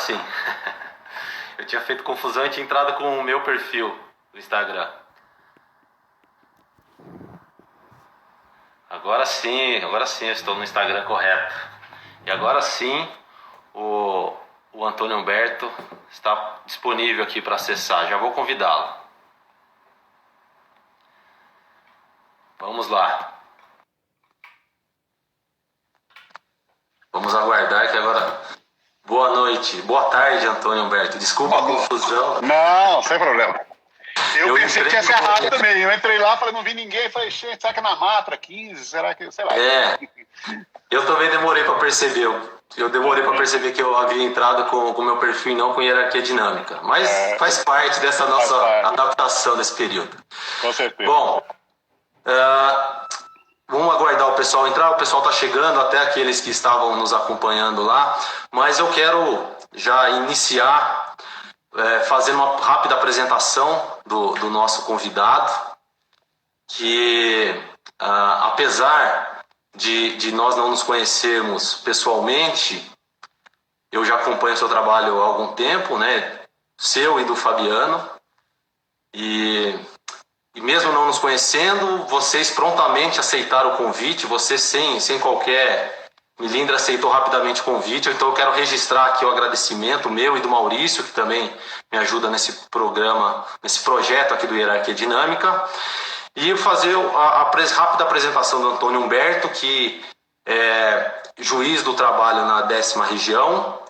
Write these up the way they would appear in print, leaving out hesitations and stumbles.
sim. Eu tinha feito confusão e tinha entrado com o meu perfil do Instagram. Agora sim, eu estou no Instagram correto. E agora sim, o Antônio Humberto está disponível aqui para acessar. Já vou convidá-lo. Vamos lá. Vamos aguardar que agora... Boa noite, boa tarde, Antônio Humberto. Desculpa a confusão. Não, sem problema. Eu pensei que tinha se errado no... também. Eu entrei lá, falei, não vi ninguém. Falei, será que é na Matra 15? Será que, sei lá. Eu também demorei para perceber. Eu demorei para perceber que eu havia entrado com o meu perfil e não com hierarquia dinâmica. Mas faz parte dessa nossa adaptação desse período. Com certeza. Bom, vamos aguardar o pessoal entrar. O pessoal está chegando, até aqueles que estavam nos acompanhando lá. Mas eu quero já iniciar fazendo uma rápida apresentação do nosso convidado, que apesar de nós não nos conhecermos pessoalmente, eu já acompanho o seu trabalho há algum tempo, né? Seu e do Fabiano. E mesmo não nos conhecendo, vocês prontamente aceitaram o convite, você sem qualquer milindre aceitou rapidamente o convite. Então eu quero registrar aqui o agradecimento meu e do Maurício, que também me ajuda nesse programa, nesse projeto aqui do Hierarquia Dinâmica. E fazer a rápida apresentação do Antônio Humberto, que é juiz do trabalho na 10ª região.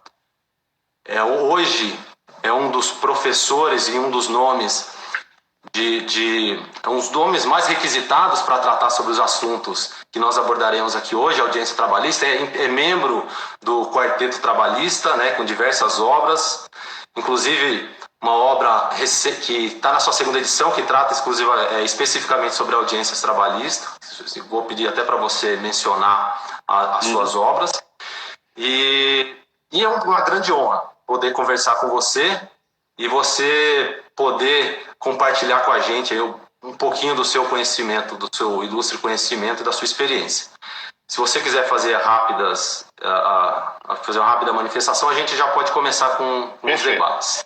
Hoje é um dos professores e um dos nomes uns nomes mais requisitados para tratar sobre os assuntos que nós abordaremos aqui hoje. A audiência trabalhista é membro do Quarteto Trabalhista, né, com diversas obras, inclusive uma obra que está na sua 2ª edição, que trata especificamente sobre audiências trabalhistas. Vou pedir até para você mencionar as suas obras. E é uma grande honra poder conversar com você e você poder compartilhar com a gente um pouquinho do seu conhecimento, do seu ilustre conhecimento e da sua experiência. Se você quiser fazer fazer uma rápida manifestação, a gente já pode começar com os debates.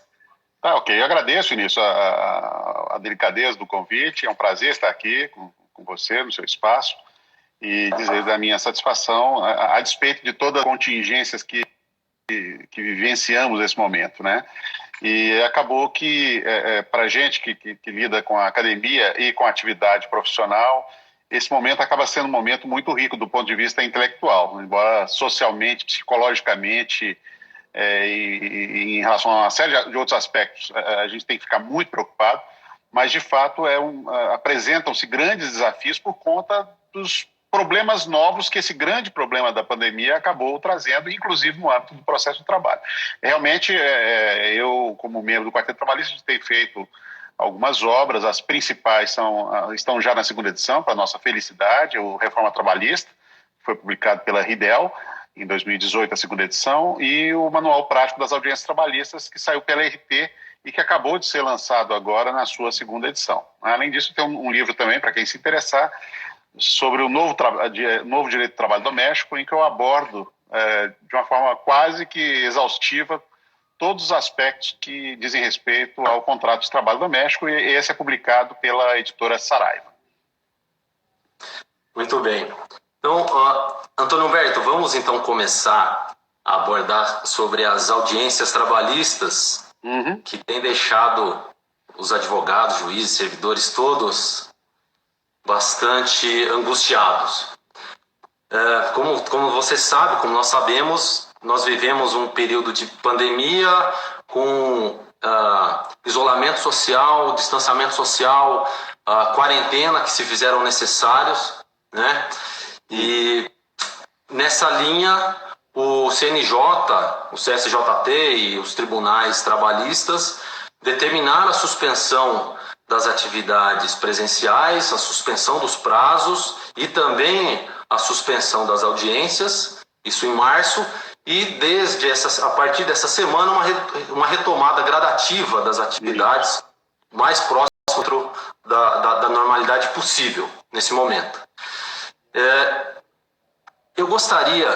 Tá, ok. Eu agradeço, Início, a delicadeza do convite. É um prazer estar aqui com você, no seu espaço, e dizer da minha satisfação, a despeito de todas as contingências que vivenciamos nesse momento, né? E acabou que, para a gente que lida com a academia e com a atividade profissional, esse momento acaba sendo um momento muito rico do ponto de vista intelectual, embora socialmente, psicologicamente, e em relação a uma série de outros aspectos, a gente tem que ficar muito preocupado, mas, de fato, apresentam-se grandes desafios por conta dos problemas novos que esse grande problema da pandemia acabou trazendo, inclusive no âmbito do processo de trabalho. Realmente, eu, como membro do Quarteto Trabalhista, tenho feito algumas obras, as principais estão já na 2ª edição, para nossa felicidade, o Reforma Trabalhista, foi publicado pela Ridel, em 2018, a 2ª edição, e o Manual Prático das Audiências Trabalhistas, que saiu pela RT e que acabou de ser lançado agora na sua 2ª edição. Além disso, tem um livro também, para quem se interessar, sobre o novo direito do trabalho doméstico, em que eu abordo de uma forma quase que exaustiva todos os aspectos que dizem respeito ao contrato de trabalho doméstico, e esse é publicado pela editora Saraiva. Muito bem. Então, Antônio Humberto, vamos então começar a abordar sobre as audiências trabalhistas que têm deixado os advogados, juízes, servidores todos bastante angustiados. Como você sabe, como nós sabemos, nós vivemos um período de pandemia com isolamento social, distanciamento social, quarentena que se fizeram necessários, né? E nessa linha, o CNJ, o CSJT e os tribunais trabalhistas determinaram a suspensão das atividades presenciais, a suspensão dos prazos e também a suspensão das audiências, isso em março, e a partir dessa semana uma retomada gradativa das atividades mais próximo da normalidade possível nesse momento. Eu gostaria,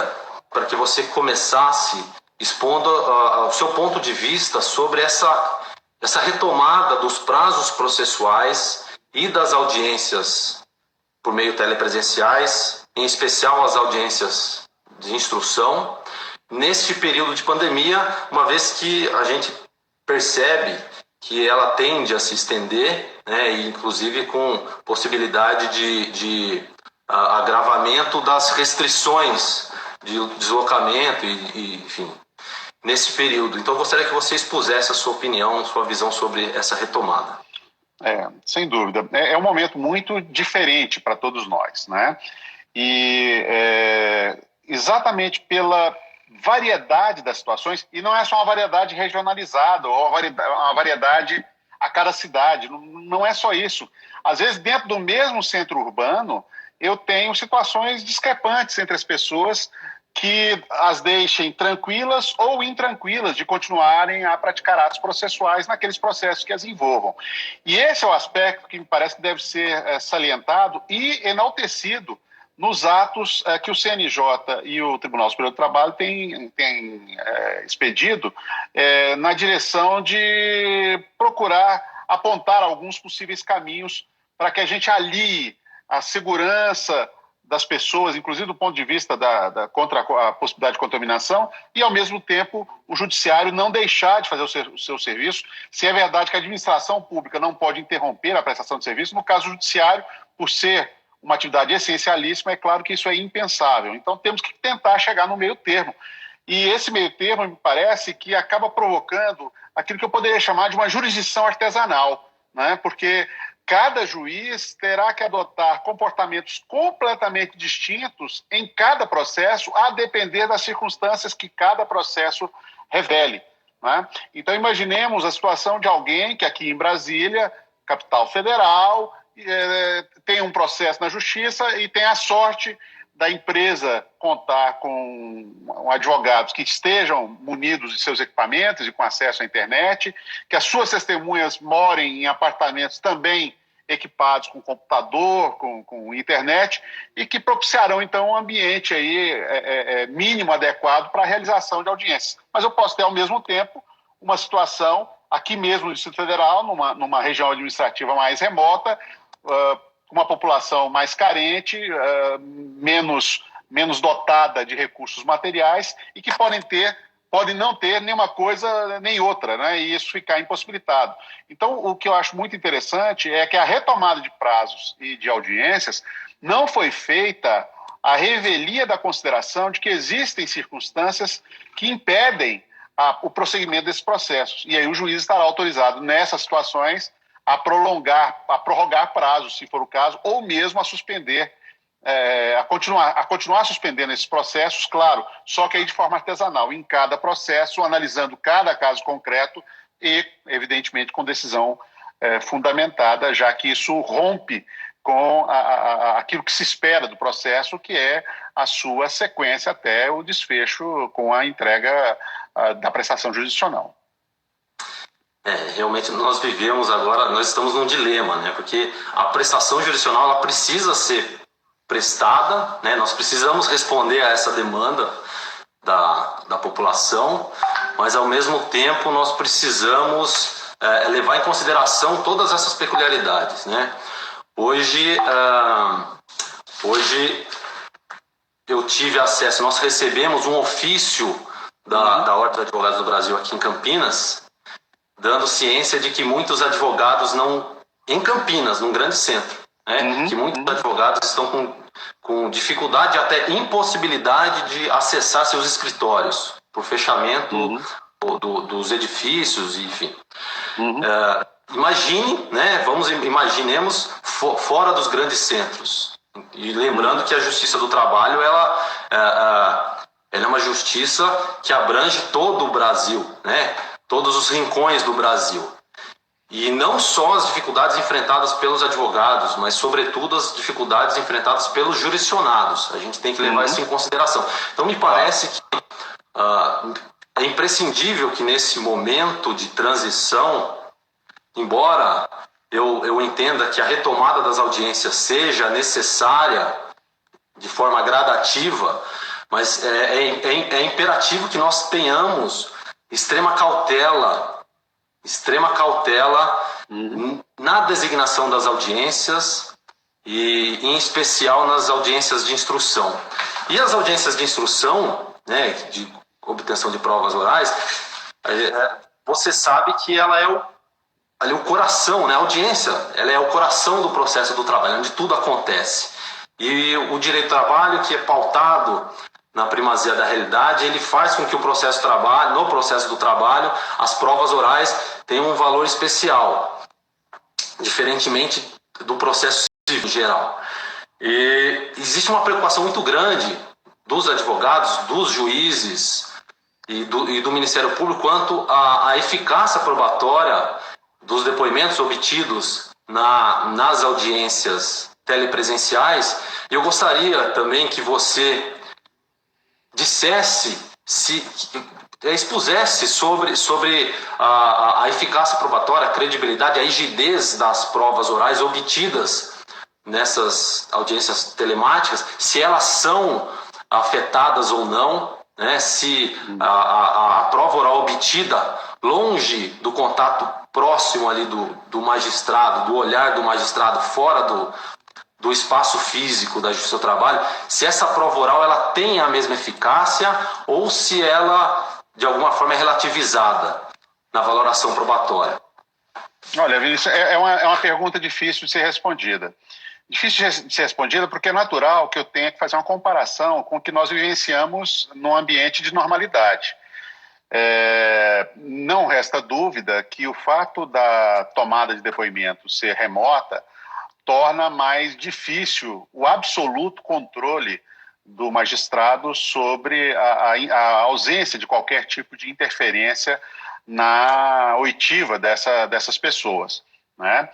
para que você começasse expondo o seu ponto de vista sobre essa retomada dos prazos processuais e das audiências por meio telepresenciais, em especial as audiências de instrução, neste período de pandemia, uma vez que a gente percebe que ela tende a se estender, né, e inclusive com possibilidade de agravamento das restrições de deslocamento enfim, nesse período. Então, eu gostaria que você expusesse a sua opinião, sua visão sobre essa retomada. Sem dúvida. É um momento muito diferente para todos nós, né? E exatamente pela variedade das situações, e não é só uma variedade regionalizada, ou uma variedade a cada cidade, não é só isso. Às vezes, dentro do mesmo centro urbano, eu tenho situações discrepantes entre as pessoas que as deixem tranquilas ou intranquilas de continuarem a praticar atos processuais naqueles processos que as envolvam. E esse é o aspecto que me parece que deve ser salientado e enaltecido nos atos que o CNJ e o Tribunal Superior do Trabalho têm expedido na direção de procurar apontar alguns possíveis caminhos para que a gente alie a segurança das pessoas, inclusive do ponto de vista contra a possibilidade de contaminação, e, ao mesmo tempo, o judiciário não deixar de fazer o seu serviço. Se é verdade que a administração pública não pode interromper a prestação de serviço, no caso judiciário, por ser uma atividade essencialíssima, é claro que isso é impensável. Então, temos que tentar chegar no meio termo. E esse meio termo, me parece, que acaba provocando aquilo que eu poderia chamar de uma jurisdição artesanal, né? Porque cada juiz terá que adotar comportamentos completamente distintos em cada processo, a depender das circunstâncias que cada processo revele, né? Então, imaginemos a situação de alguém que aqui em Brasília, capital federal, tem um processo na justiça e tem a sorte da empresa contar com advogados que estejam munidos de seus equipamentos e com acesso à internet, que as suas testemunhas morem em apartamentos também equipados com computador, com internet, e que propiciarão, então, um ambiente aí, mínimo adequado para a realização de audiências. Mas eu posso ter, ao mesmo tempo, uma situação aqui mesmo no Distrito Federal, numa região administrativa mais remota, uma população mais carente, menos dotada de recursos materiais e que podem não ter nenhuma coisa nem outra, né? E isso ficar impossibilitado. Então, o que eu acho muito interessante é que a retomada de prazos e de audiências não foi feita à revelia da consideração de que existem circunstâncias que impedem o prosseguimento desses processos. E aí o juiz estará autorizado, nessas situações, a prorrogar prazos, se for o caso, ou mesmo a suspender, a continuar suspendendo esses processos, claro, só que aí de forma artesanal, em cada processo, analisando cada caso concreto e, evidentemente, com decisão fundamentada, já que isso rompe com aquilo que se espera do processo, que é a sua sequência até o desfecho com a entrega da prestação jurisdicional. Realmente nós vivemos agora, nós estamos num dilema, né? Porque a prestação jurisdicional ela precisa ser prestada, né? Nós precisamos responder a essa demanda da população, mas ao mesmo tempo nós precisamos levar em consideração todas essas peculiaridades, né? Hoje eu tive acesso, nós recebemos um ofício da Ordem dos Advogados do Brasil aqui em Campinas, dando ciência de que muitos advogados em Campinas, num grande centro, né, que muitos advogados estão com dificuldade, até impossibilidade de acessar seus escritórios, por fechamento dos edifícios, enfim. Imagine, né, imaginemos fora dos grandes centros. E lembrando que a Justiça do Trabalho, ela é uma justiça que abrange todo o Brasil, né? Todos os rincões do Brasil. E não só as dificuldades enfrentadas pelos advogados, mas, sobretudo, as dificuldades enfrentadas pelos jurisdicionados. A gente tem que levar isso em consideração. Então, me parece que é imprescindível que, nesse momento de transição, embora eu entenda que a retomada das audiências seja necessária de forma gradativa, Mas é imperativo que nós tenhamos extrema cautela na designação das audiências e, em especial, nas audiências de instrução. E as audiências de instrução, né, de obtenção de provas orais, você sabe que ela é o coração, né? A audiência, ela é o coração do processo do trabalho, onde tudo acontece. E o direito do trabalho, que é pautado na primazia da realidade, ele faz com que no processo do trabalho, as provas orais tenham um valor especial, diferentemente do processo civil em geral. E existe uma preocupação muito grande dos advogados, dos juízes e do Ministério Público quanto à eficácia probatória dos depoimentos obtidos nas audiências telepresenciais. Eu gostaria também que você expusesse sobre a eficácia probatória, a credibilidade, a rigidez das provas orais obtidas nessas audiências telemáticas, se elas são afetadas ou não, né? Se a prova oral obtida longe do contato próximo ali do magistrado, do olhar do magistrado, fora do espaço físico da Justiça do Trabalho, se essa prova oral ela tem a mesma eficácia ou se ela, de alguma forma, é relativizada na valoração probatória. Olha, Vinícius, é uma pergunta difícil de ser respondida. Difícil de ser respondida porque é natural que eu tenha que fazer uma comparação com o que nós vivenciamos num ambiente de normalidade. Não resta dúvida que o fato da tomada de depoimento ser remota torna mais difícil o absoluto controle do magistrado sobre a ausência de qualquer tipo de interferência na oitiva dessas pessoas, né?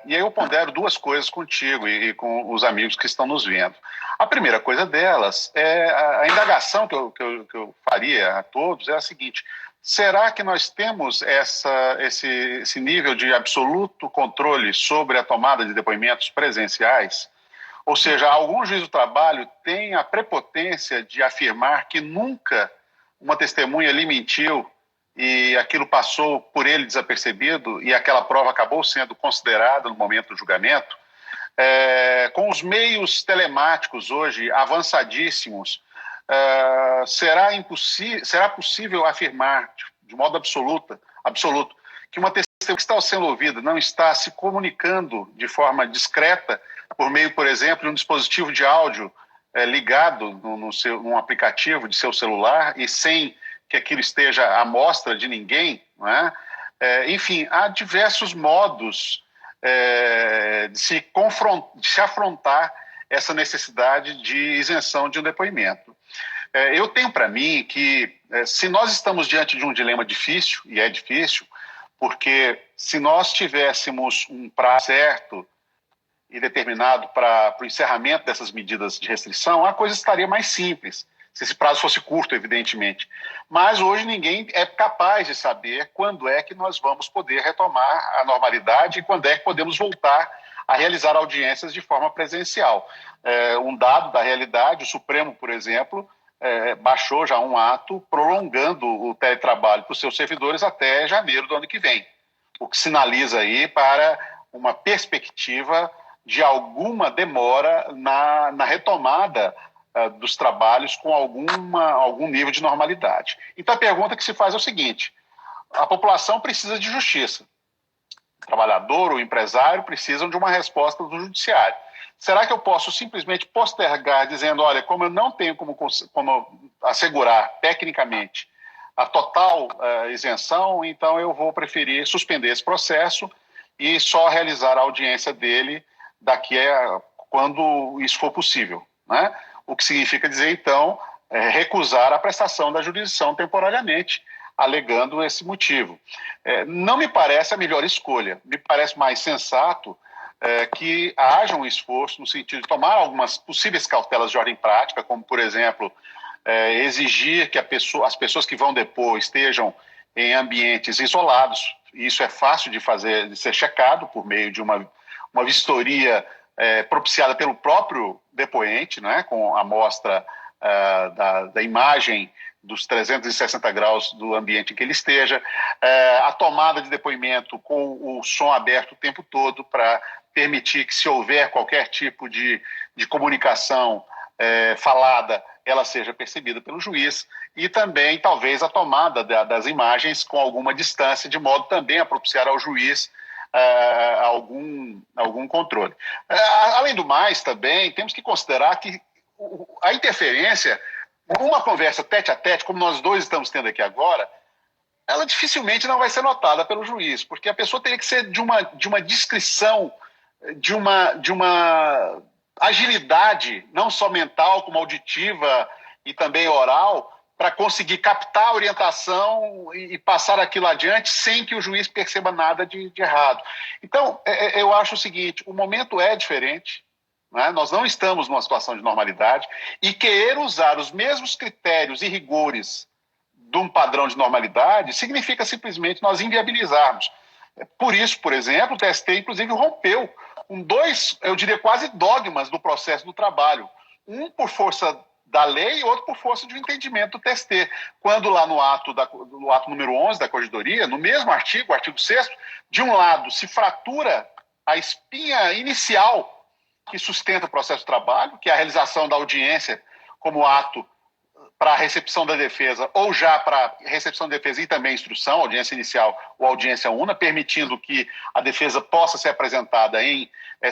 E aí eu pondero duas coisas contigo e com os amigos que estão nos vendo. A primeira coisa delas é a indagação que eu faria a todos é a seguinte: será que nós temos esse nível de absoluto controle sobre a tomada de depoimentos presenciais? Ou seja, algum juiz do trabalho tem a prepotência de afirmar que nunca uma testemunha lhe mentiu e aquilo passou por ele desapercebido e aquela prova acabou sendo considerada no momento do julgamento? Com os meios telemáticos hoje avançadíssimos, será possível afirmar de modo absoluto que uma testemunha que está sendo ouvida não está se comunicando de forma discreta por meio, por exemplo, de um dispositivo de áudio ligado num aplicativo de seu celular e sem que aquilo esteja à mostra de ninguém, não é? Enfim, há diversos modos de se afrontar essa necessidade de isenção de um depoimento. Eu tenho para mim que se nós estamos diante de um dilema difícil, e é difícil, porque se nós tivéssemos um prazo certo e determinado para o encerramento dessas medidas de restrição, a coisa estaria mais simples, se esse prazo fosse curto, evidentemente. Mas hoje ninguém é capaz de saber quando é que nós vamos poder retomar a normalidade e quando é que podemos voltar a realizar audiências de forma presencial. Um dado da realidade, o Supremo, por exemplo, baixou já um ato prolongando o teletrabalho para os seus servidores até janeiro do ano que vem, o que sinaliza aí para uma perspectiva de alguma demora na retomada dos trabalhos com algum nível de normalidade. Então a pergunta que se faz é o seguinte: a população precisa de justiça. O trabalhador, o empresário precisam de uma resposta do judiciário. Será que eu posso simplesmente postergar dizendo, olha, como eu não tenho como assegurar tecnicamente a total isenção, então eu vou preferir suspender esse processo e só realizar a audiência dele daqui a quando isso for possível, né? O que significa dizer, então, recusar a prestação da jurisdição temporariamente, alegando esse motivo. Não me parece a melhor escolha. Me parece mais sensato que haja um esforço no sentido de tomar algumas possíveis cautelas de ordem prática, como, por exemplo, exigir que as pessoas que vão depor estejam em ambientes isolados. Isso é fácil de ser checado por meio de uma vistoria propiciada pelo próprio depoente, né, com amostra da imagem dos 360 graus do ambiente em que ele esteja, a tomada de depoimento com o som aberto o tempo todo para permitir que, se houver qualquer tipo de comunicação falada, ela seja percebida pelo juiz, e também, talvez, a tomada das imagens com alguma distância, de modo também a propiciar ao juiz algum controle. Além do mais, também, temos que considerar que a interferência, uma conversa tete a tete, como nós dois estamos tendo aqui agora, ela dificilmente não vai ser notada pelo juiz, porque a pessoa teria que ser de uma discrição, de uma agilidade, não só mental, como auditiva e também oral, para conseguir captar a orientação e passar aquilo adiante sem que o juiz perceba nada de errado. Então, eu acho o seguinte, o momento é diferente, né? Nós não estamos numa situação de normalidade, e querer usar os mesmos critérios e rigores de um padrão de normalidade significa simplesmente nós inviabilizarmos. Por isso, por exemplo, o TST, inclusive, rompeu com dois, eu diria, quase dogmas do processo do trabalho. Um por força da lei e outro por força de um entendimento do TST. Quando lá no ato número 11 da Corregedoria, no mesmo artigo, o artigo 6º, de um lado se fratura a espinha inicial que sustenta o processo de trabalho, que é a realização da audiência como ato para a recepção da defesa, ou já para recepção da defesa e também instrução, audiência inicial ou audiência una, permitindo que a defesa possa ser apresentada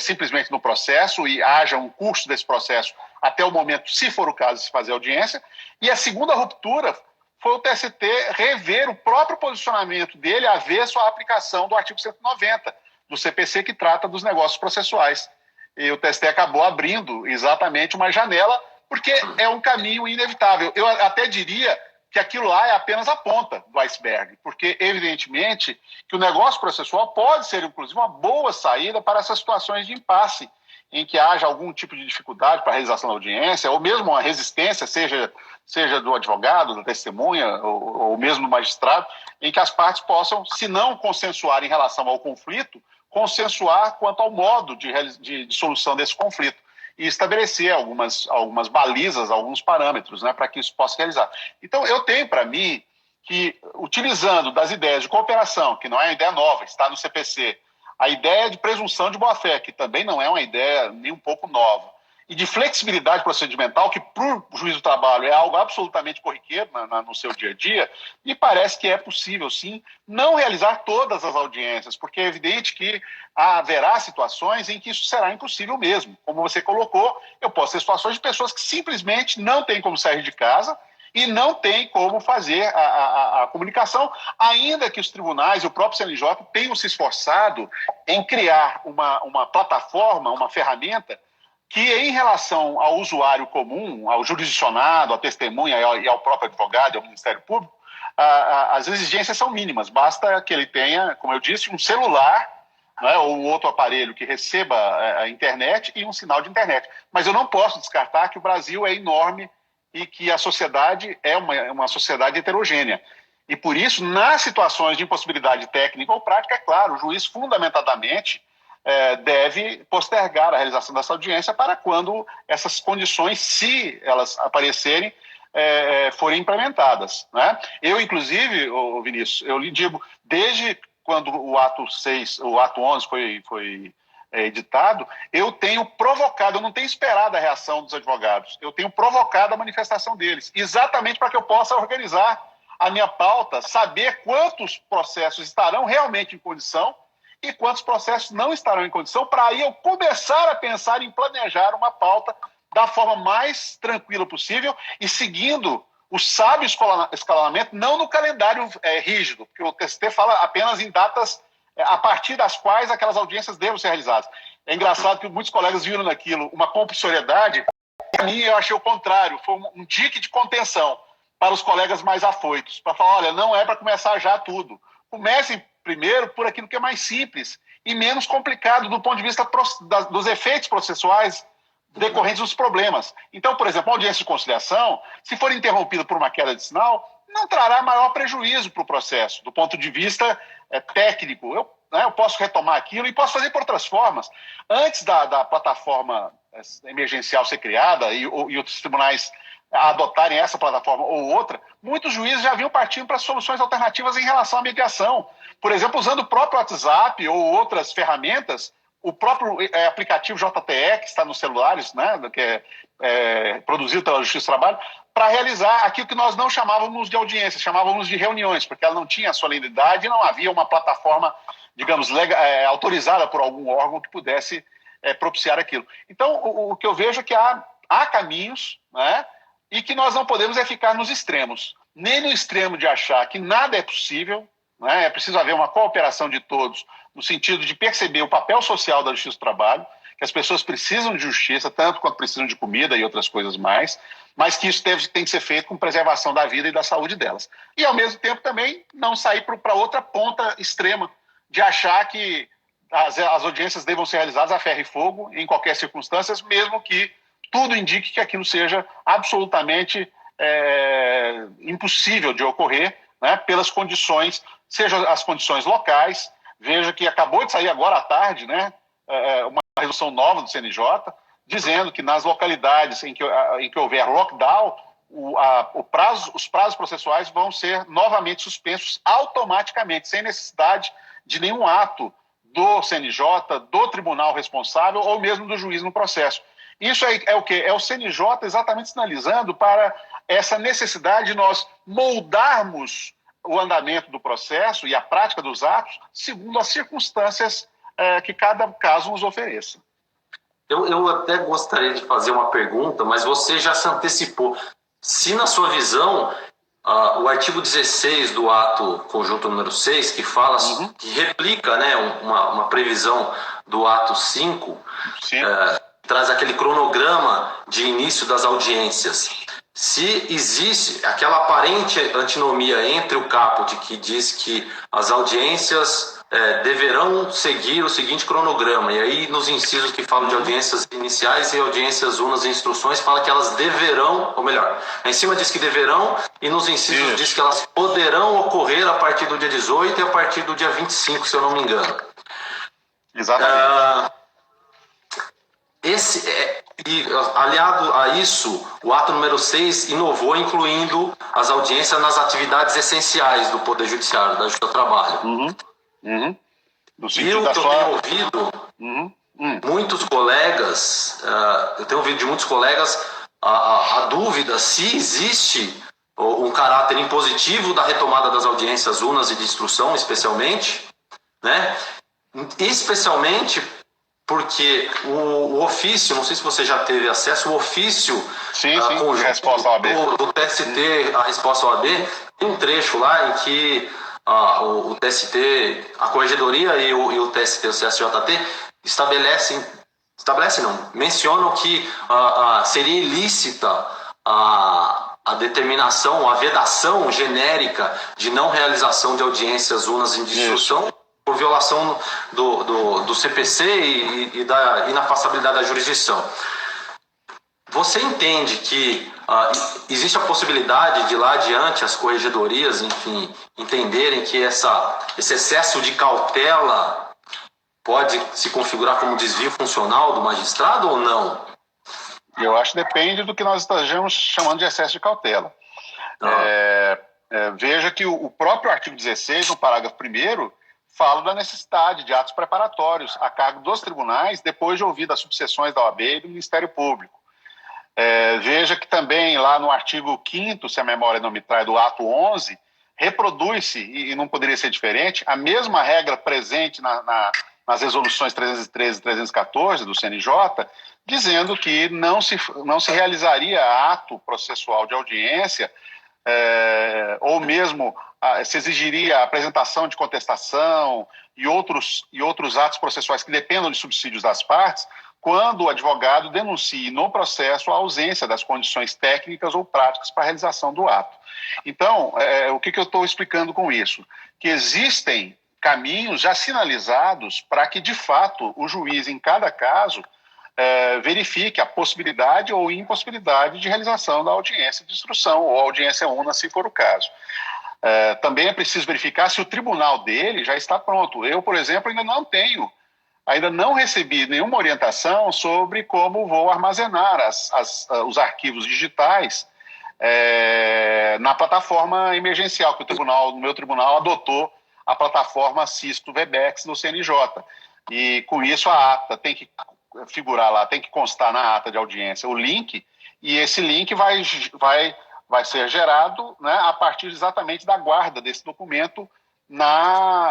simplesmente no processo e haja um curso desse processo até o momento, se for o caso, de se fazer audiência. E a segunda ruptura foi o TST rever o próprio posicionamento dele avesso à aplicação do artigo 190 do CPC, que trata dos negócios processuais. E o TST acabou abrindo exatamente uma janela, porque é um caminho inevitável. Eu até diria que aquilo lá é apenas a ponta do iceberg, porque, evidentemente, que o negócio processual pode ser, inclusive, uma boa saída para essas situações de impasse, em que haja algum tipo de dificuldade para a realização da audiência, ou mesmo uma resistência, seja do advogado, da testemunha, ou mesmo do magistrado, em que as partes possam, se não consensuar em relação ao conflito, consensuar quanto ao modo de solução desse conflito e estabelecer algumas balizas, alguns parâmetros, né, para que isso possa realizar. Então, eu tenho para mim que, utilizando das ideias de cooperação, que não é uma ideia nova, está no CPC, a ideia de presunção de boa-fé, que também não é uma ideia nem um pouco nova, e de flexibilidade procedimental, que para o juiz do trabalho é algo absolutamente corriqueiro no seu dia a dia, me parece que é possível, sim, não realizar todas as audiências, porque é evidente que haverá situações em que isso será impossível mesmo. Como você colocou, eu posso ter situações de pessoas que simplesmente não têm como sair de casa e não têm como fazer a comunicação, ainda que os tribunais e o próprio CNJ tenham se esforçado em criar uma plataforma, uma ferramenta, que, em relação ao usuário comum, ao jurisdicionado, à testemunha e ao próprio advogado e ao Ministério Público, as exigências são mínimas. Basta que ele tenha, como eu disse, um celular, né, ou um outro aparelho que receba a internet e um sinal de internet. Mas eu não posso descartar que o Brasil é enorme e que a sociedade é uma sociedade heterogênea. E, por isso, nas situações de impossibilidade técnica ou prática, é claro, o juiz fundamentadamente deve postergar a realização dessa audiência para quando essas condições, se elas aparecerem, forem implementadas, né? Eu, inclusive, Vinícius, eu lhe digo, desde quando o ato 11 foi editado, eu tenho provocado, eu não tenho esperado a reação dos advogados, eu tenho provocado a manifestação deles, exatamente para que eu possa organizar a minha pauta, saber quantos processos estarão realmente em condição e quantos processos não estarão em condição, para aí eu começar a pensar em planejar uma pauta da forma mais tranquila possível e seguindo o sábio escalonamento, não no calendário rígido, porque o TST fala apenas em datas a partir das quais aquelas audiências devem ser realizadas. É engraçado que muitos colegas viram naquilo uma compulsoriedade, para mim eu achei o contrário, foi um dique de contenção para os colegas mais afoitos, para falar, olha, não é para começar já tudo. Comecem primeiro por aquilo que é mais simples e menos complicado do ponto de vista dos efeitos processuais decorrentes dos problemas. Então, por exemplo, a audiência de conciliação, se for interrompida por uma queda de sinal, não trará maior prejuízo para o processo, do ponto de vista técnico. Eu posso retomar aquilo e posso fazer por outras formas. Antes da plataforma emergencial ser criada e outros tribunais adotarem essa plataforma ou outra, muitos juízes já vinham partindo para soluções alternativas em relação à mediação. Por exemplo, usando o próprio WhatsApp ou outras ferramentas, o próprio aplicativo JTE, que está nos celulares, né, que é produzido pela Justiça do Trabalho, para realizar aquilo que nós não chamávamos de audiência, chamávamos de reuniões, porque ela não tinha solenidade e não havia uma plataforma, digamos, autorizada por algum órgão que pudesse propiciar aquilo. Então, o que eu vejo é que há caminhos, né, e que nós não podemos ficar nos extremos. Nem no extremo de achar que nada é possível, né, é preciso haver uma cooperação de todos, no sentido de perceber o papel social da Justiça do Trabalho, que as pessoas precisam de justiça, tanto quanto precisam de comida e outras coisas mais, mas que isso tem que ser feito com preservação da vida e da saúde delas. E, ao mesmo tempo, também não sair para outra ponta extrema, de achar que as audiências devam ser realizadas a ferro e fogo, em qualquer circunstância, mesmo que tudo indique que aquilo seja absolutamente impossível de ocorrer, né, pelas condições, sejam as condições locais. Veja que acabou de sair agora à tarde, né, uma resolução nova do CNJ, dizendo que nas localidades em que houver lockdown, os prazos processuais vão ser novamente suspensos automaticamente, sem necessidade de nenhum ato do CNJ, do tribunal responsável ou mesmo do juiz no processo. Isso é o quê? É o CNJ exatamente sinalizando para essa necessidade de nós moldarmos o andamento do processo e a prática dos atos segundo as circunstâncias que cada caso nos ofereça. Eu até gostaria de fazer uma pergunta, mas você já se antecipou. Se, na sua visão, o artigo 16 do ato conjunto número 6, que fala, que replica, né, uma previsão do ato 5, traz aquele cronograma de início das audiências. Se existe aquela aparente antinomia entre o caput, que diz que as audiências deverão seguir o seguinte cronograma, e aí nos incisos que falam de audiências iniciais e audiências unas e instruções, fala que elas deverão, ou melhor, em cima diz que deverão, e nos incisos diz que elas poderão ocorrer a partir do dia 18 e a partir do dia 25, se eu não me engano. Exatamente. E aliado a isso, o ato número 6 inovou, incluindo as audiências nas atividades essenciais do Poder Judiciário, da Justiça do Trabalho. No e sentido o que eu tenho ouvido, muitos colegas, eu tenho ouvido de muitos colegas a dúvida se existe um caráter impositivo da retomada das audiências unas e de instrução, especialmente, né? Especialmente porque o ofício, não sei se você já teve acesso, o ofício conjunto resposta OAB. do TST, a resposta OAB, tem um trecho lá em que o TST, a Corregedoria e o TST, o CSJT, mencionam que seria ilícita a determinação, a vedação genérica de não realização de audiências unas de instrução, por violação do CPC e da inafastabilidade da jurisdição. Você entende que existe a possibilidade de lá adiante as corregedorias, enfim, entenderem que esse excesso de cautela pode se configurar como desvio funcional do magistrado ou não? Eu acho que depende do que nós estamos chamando de excesso de cautela. Veja que o próprio artigo 16, no parágrafo 1º, fala da necessidade de atos preparatórios a cargo dos tribunais, depois de ouvir as subseções da OAB e do Ministério Público. Veja que também lá no artigo 5º, se a memória não me trai, do ato 11, reproduz-se, e não poderia ser diferente, a mesma regra presente nas resoluções 313 e 314 do CNJ, dizendo que não se realizaria ato processual de audiência, ou mesmo se exigiria a apresentação de contestação e outros atos processuais que dependam de subsídios das partes, quando o advogado denuncie no processo a ausência das condições técnicas ou práticas para a realização do ato. Então, o que eu estou explicando com isso? Que existem caminhos já sinalizados para que, de fato, o juiz, em cada caso, verifique a possibilidade ou impossibilidade de realização da audiência de instrução ou audiência una, se for o caso. Também é preciso verificar se o tribunal dele já está pronto. Eu, por exemplo, ainda não tenho ainda não recebi nenhuma orientação sobre como vou armazenar os arquivos digitais na plataforma emergencial, que o meu tribunal adotou a plataforma Cisco Webex do CNJ. E com isso a ata tem que figurar lá, tem que constar na ata de audiência o link, e esse link vai ser gerado, né, a partir exatamente da guarda desse documento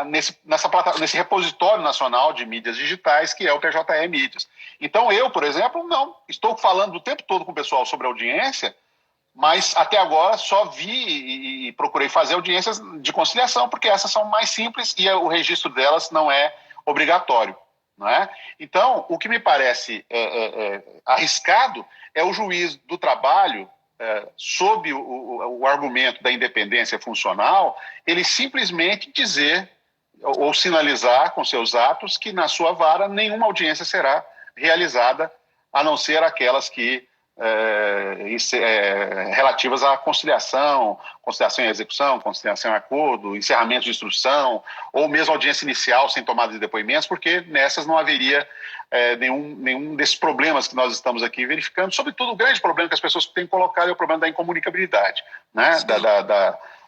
nesse repositório nacional de mídias digitais, que é o PJE Mídias. Então eu, por exemplo, não estou falando o tempo todo com o pessoal sobre audiência, mas até agora só vi e procurei fazer audiências de conciliação, porque essas são mais simples e o registro delas não é obrigatório. Não é? Então, o que me parece arriscado é o juiz do trabalho, sob o argumento da independência funcional, ele simplesmente dizer ou sinalizar com seus atos que na sua vara nenhuma audiência será realizada, a não ser aquelas que relativas à conciliação em execução, conciliação em acordo, encerramento de instrução, ou mesmo audiência inicial sem tomada de depoimentos, porque nessas não haveria nenhum desses problemas que nós estamos aqui verificando. Sobretudo, o grande problema que as pessoas têm colocado é o problema da incomunicabilidade, né?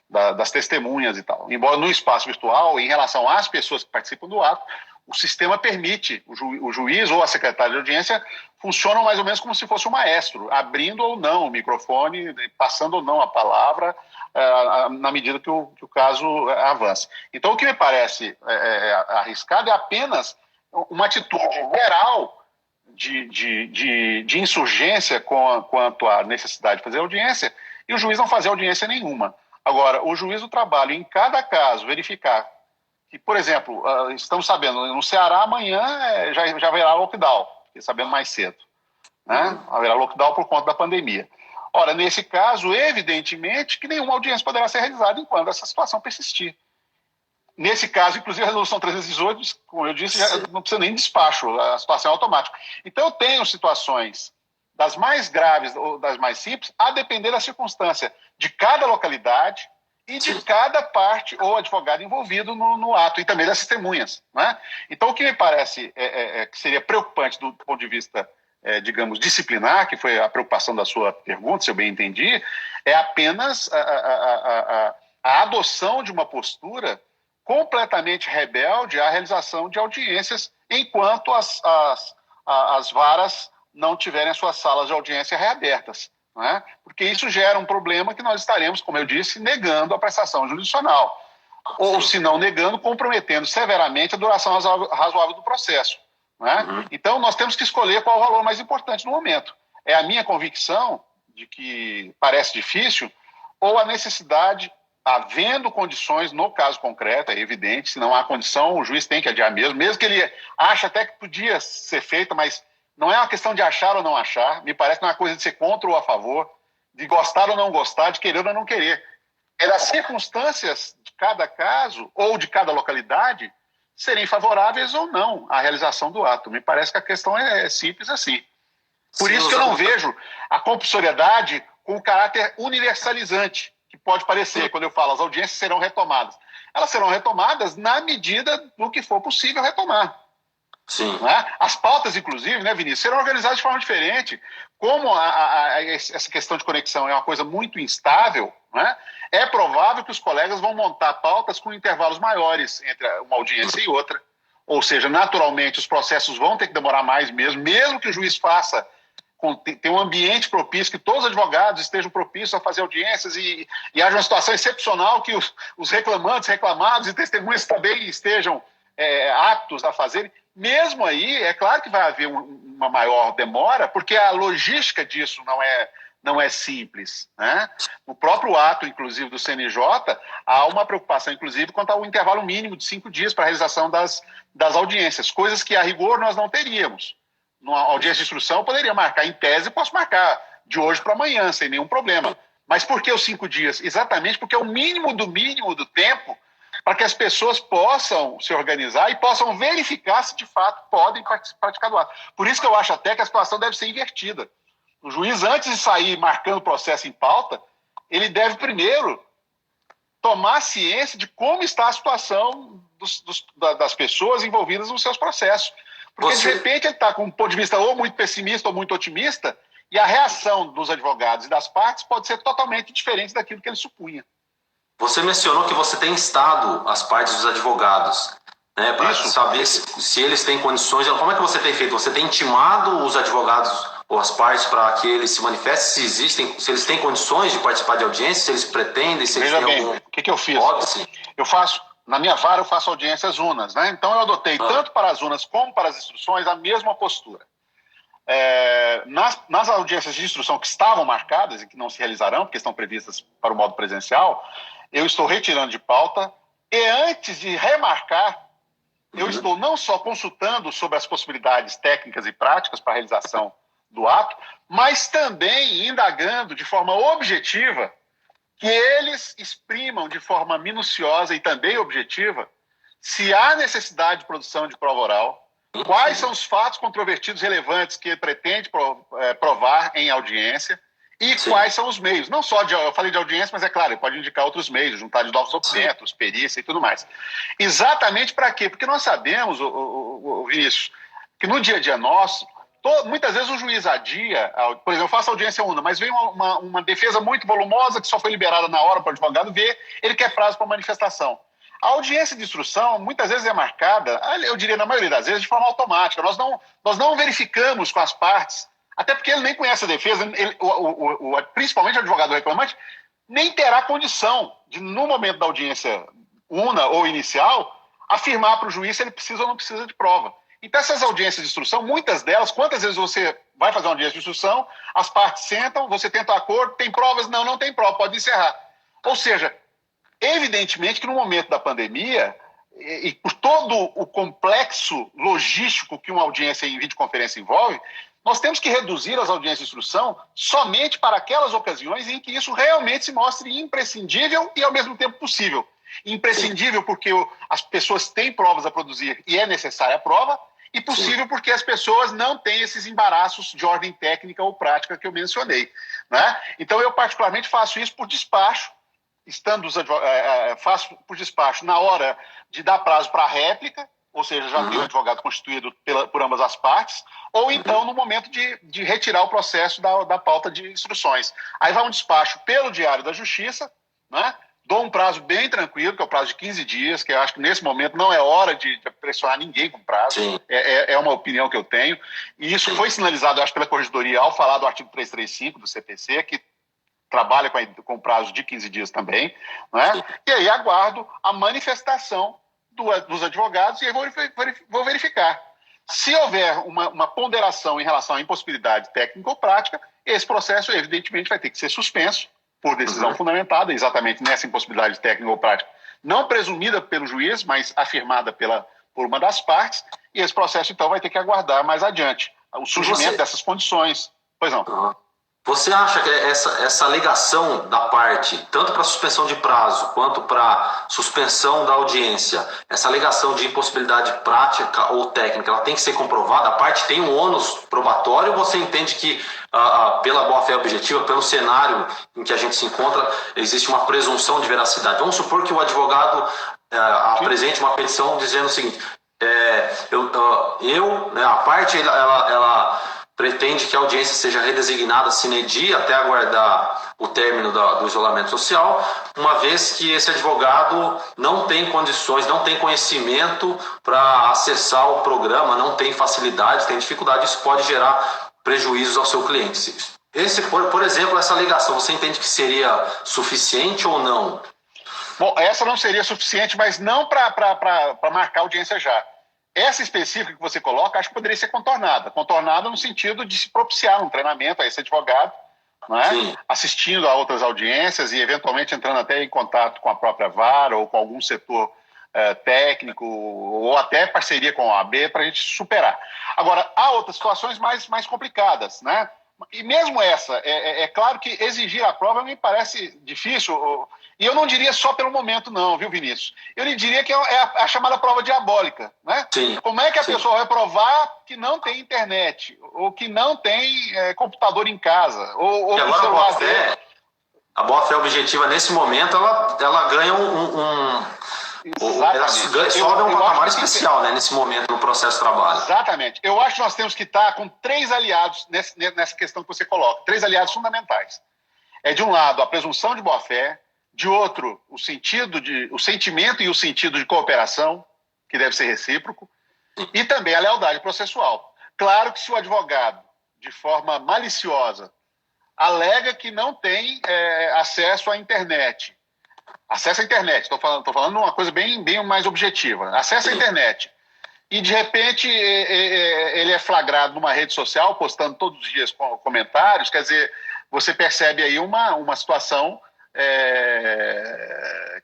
Das testemunhas e tal. Embora no espaço virtual, em relação às pessoas que participam do ato, o sistema permite, o juiz ou a secretária de audiência funcionam mais ou menos como se fosse um maestro, abrindo ou não o microfone, passando ou não a palavra, na medida que o caso avança. Então, o que me parece arriscado é apenas uma atitude geral de insurgência quanto à necessidade de fazer audiência, e o juiz não fazer audiência nenhuma. Agora, o juiz do trabalho, em cada caso, verificar que, por exemplo, estamos sabendo, no Ceará amanhã já haverá lockdown, fiquei sabendo mais cedo, né? Haverá lockdown por conta da pandemia. Ora, nesse caso, evidentemente que nenhuma audiência poderá ser realizada enquanto essa situação persistir. Nesse caso, inclusive, a resolução 318, como eu disse, já não precisa nem de despacho, a situação é automática. Então, eu tenho situações das mais graves ou das mais simples, a depender da circunstância de cada localidade e de cada parte ou advogado envolvido no ato, e também das testemunhas. Né? Então, o que me parece que seria preocupante do ponto de vista, digamos, disciplinar, que foi a preocupação da sua pergunta, se eu bem entendi, é apenas a adoção de uma postura completamente rebelde à realização de audiências enquanto as varas não tiverem as suas salas de audiência reabertas. Né? Porque isso gera um problema que nós estaremos, como eu disse, negando a prestação jurisdicional. Ou, se não negando, comprometendo severamente a duração razoável do processo. Né? Então, nós temos que escolher qual o valor mais importante no momento. É a minha convicção de que parece difícil, ou a necessidade, havendo condições, no caso concreto, é evidente, se não há condição, o juiz tem que adiar mesmo que ele ache até que podia ser feito, mas não é uma questão de achar ou não achar, me parece que não é uma coisa de ser contra ou a favor, de gostar ou não gostar, de querer ou não querer. É das circunstâncias de cada caso ou de cada localidade serem favoráveis ou não à realização do ato. Me parece que a questão é simples assim. Por isso que eu não vejo a compulsoriedade com caráter universalizante, que pode parecer quando eu falo as audiências serão retomadas. Elas serão retomadas na medida do que for possível retomar. Sim. Né? As pautas, inclusive, né, Vinícius, serão organizadas de forma diferente. Como essa questão de conexão é uma coisa muito instável, né, é provável que os colegas vão montar pautas com intervalos maiores entre uma audiência e outra. Ou seja, naturalmente, os processos vão ter que demorar mais mesmo que o juiz faça, tem um ambiente propício, que todos os advogados estejam propícios a fazer audiências e haja uma situação excepcional que os reclamantes, reclamados e testemunhas também estejam aptos a fazerem. Mesmo aí, é claro que vai haver uma maior demora, porque a logística disso não é simples. Né? No próprio ato, inclusive, do CNJ, há uma preocupação, inclusive, quanto ao intervalo mínimo de 5 dias para a realização das audiências, coisas que, a rigor, nós não teríamos. Numa audiência de instrução, eu poderia marcar, em tese, posso marcar de hoje para amanhã, sem nenhum problema. Mas por que os 5 dias? Exatamente porque é o mínimo do tempo para que as pessoas possam se organizar e possam verificar se de fato podem praticar do ato. Por isso que eu acho até que a situação deve ser invertida. O juiz, antes de sair marcando o processo em pauta, ele deve primeiro tomar ciência de como está a situação das pessoas envolvidas nos seus processos. Porque, de repente, ele está com um ponto de vista ou muito pessimista ou muito otimista, e a reação dos advogados e das partes pode ser totalmente diferente daquilo que ele supunha. Você mencionou que você tem instado as partes dos advogados, né, para saber se eles têm condições. Como é que você tem feito? Você tem intimado os advogados ou as partes para que eles se manifestem, se eles têm condições de participar de audiência, se eles pretendem, se eles têm algum... o que eu fiz? Eu faço, na minha vara eu faço audiências unas, né? Então eu adotei tanto para as unas como para as instruções a mesma postura. Nas audiências de instrução que estavam marcadas e que não se realizarão, porque estão previstas para o modo presencial, eu estou retirando de pauta e antes de remarcar, eu estou não só consultando sobre as possibilidades técnicas e práticas para a realização do ato, mas também indagando de forma objetiva que eles exprimam de forma minuciosa e também objetiva se há necessidade de produção de prova oral, quais são os fatos controvertidos relevantes que ele pretende provar em audiência e quais são os meios. Não só, eu falei de audiência, mas é claro, ele pode indicar outros meios, juntar de novos documentos, perícia e tudo mais. Exatamente para quê? Porque nós sabemos, Vinícius, que no dia a dia nosso, muitas vezes o juiz adia, por exemplo, eu faço audiência una, mas vem uma defesa muito volumosa que só foi liberada na hora para o advogado ver, ele quer prazo para manifestação. A audiência de instrução muitas vezes é marcada, eu diria na maioria das vezes, de forma automática. Nós não verificamos com as partes, até porque ele nem conhece a defesa, principalmente o advogado reclamante, nem terá condição de, no momento da audiência una ou inicial, afirmar para o juiz se ele precisa ou não precisa de prova. Então, essas audiências de instrução, muitas delas, quantas vezes você vai fazer uma audiência de instrução, as partes sentam, você tenta um acordo, tem provas? Não tem prova, pode encerrar. Ou seja, evidentemente que no momento da pandemia, e por todo o complexo logístico que uma audiência em videoconferência envolve, nós temos que reduzir as audiências de instrução somente para aquelas ocasiões em que isso realmente se mostre imprescindível e, ao mesmo tempo, possível. Imprescindível porque as pessoas têm provas a produzir e é necessária a prova, e possível porque as pessoas não têm esses embaraços de ordem técnica ou prática que eu mencionei, né? Então, eu particularmente faço isso por despacho, faço por despacho na hora de dar prazo para a réplica, ou seja, já tem o advogado constituído por ambas as partes, ou então no momento de retirar o processo da pauta de instruções. Aí vai um despacho pelo Diário da Justiça, né? Dou um prazo bem tranquilo, que é o prazo de 15 dias, que eu acho que nesse momento não é hora de pressionar ninguém com prazo, é uma opinião que eu tenho, e isso foi sinalizado, eu acho, pela Corregedoria ao falar do artigo 335 do CPC, que trabalha com prazo de 15 dias também, né? E aí aguardo a manifestação dos advogados e aí vou verificar. Se houver uma ponderação em relação à impossibilidade técnica ou prática, esse processo, evidentemente, vai ter que ser suspenso por decisão fundamentada, exatamente nessa impossibilidade técnica ou prática, não presumida pelo juiz, mas afirmada por uma das partes, e esse processo, então, vai ter que aguardar mais adiante o surgimento dessas condições. Pois não. Você acha que essa alegação da parte, tanto para suspensão de prazo quanto para suspensão da audiência, essa alegação de impossibilidade prática ou técnica, ela tem que ser comprovada? A parte tem um ônus probatório ou você entende que, pela boa-fé objetiva, pelo cenário em que a gente se encontra, existe uma presunção de veracidade? Vamos supor que o advogado apresente uma petição dizendo o seguinte: a parte, ela pretende que a audiência seja redesignada sine die até aguardar o término do isolamento social, uma vez que esse advogado não tem condições, não tem conhecimento para acessar o programa, não tem facilidade, tem dificuldade, isso pode gerar prejuízos ao seu cliente. Por exemplo, essa alegação, você entende que seria suficiente ou não? Bom, essa não seria suficiente, mas não para marcar a audiência já. Essa específica que você coloca, acho que poderia ser contornada. Contornada no sentido de se propiciar um treinamento a esse advogado, né? Assistindo a outras audiências e, eventualmente, entrando até em contato com a própria vara ou com algum setor técnico ou até parceria com a OAB para a gente superar. Agora, há outras situações mais complicadas, né? E mesmo essa, é claro que exigir a prova me parece difícil, e eu não diria só pelo momento não, viu, Vinícius? Eu lhe diria que é a chamada prova diabólica, né? Como é que a pessoa vai provar que não tem internet, ou que não tem computador em casa, ou que o celular dele... A boa-fé objetiva, nesse momento, ela ganha Exatamente. Sobe um patamar especial, né, nesse momento no processo de trabalho. Exatamente. Eu acho que nós temos que estar com 3 aliados nessa questão que você coloca. 3 aliados fundamentais. De um lado, a presunção de boa-fé, de outro, o sentimento e o sentido de cooperação, que deve ser recíproco, e também a lealdade processual. Claro que se o advogado, de forma maliciosa, alega que não tem acesso à internet, estou falando uma coisa bem mais objetiva, acesso à internet, e de repente ele é flagrado numa rede social, postando todos os dias comentários, quer dizer, você percebe aí uma situação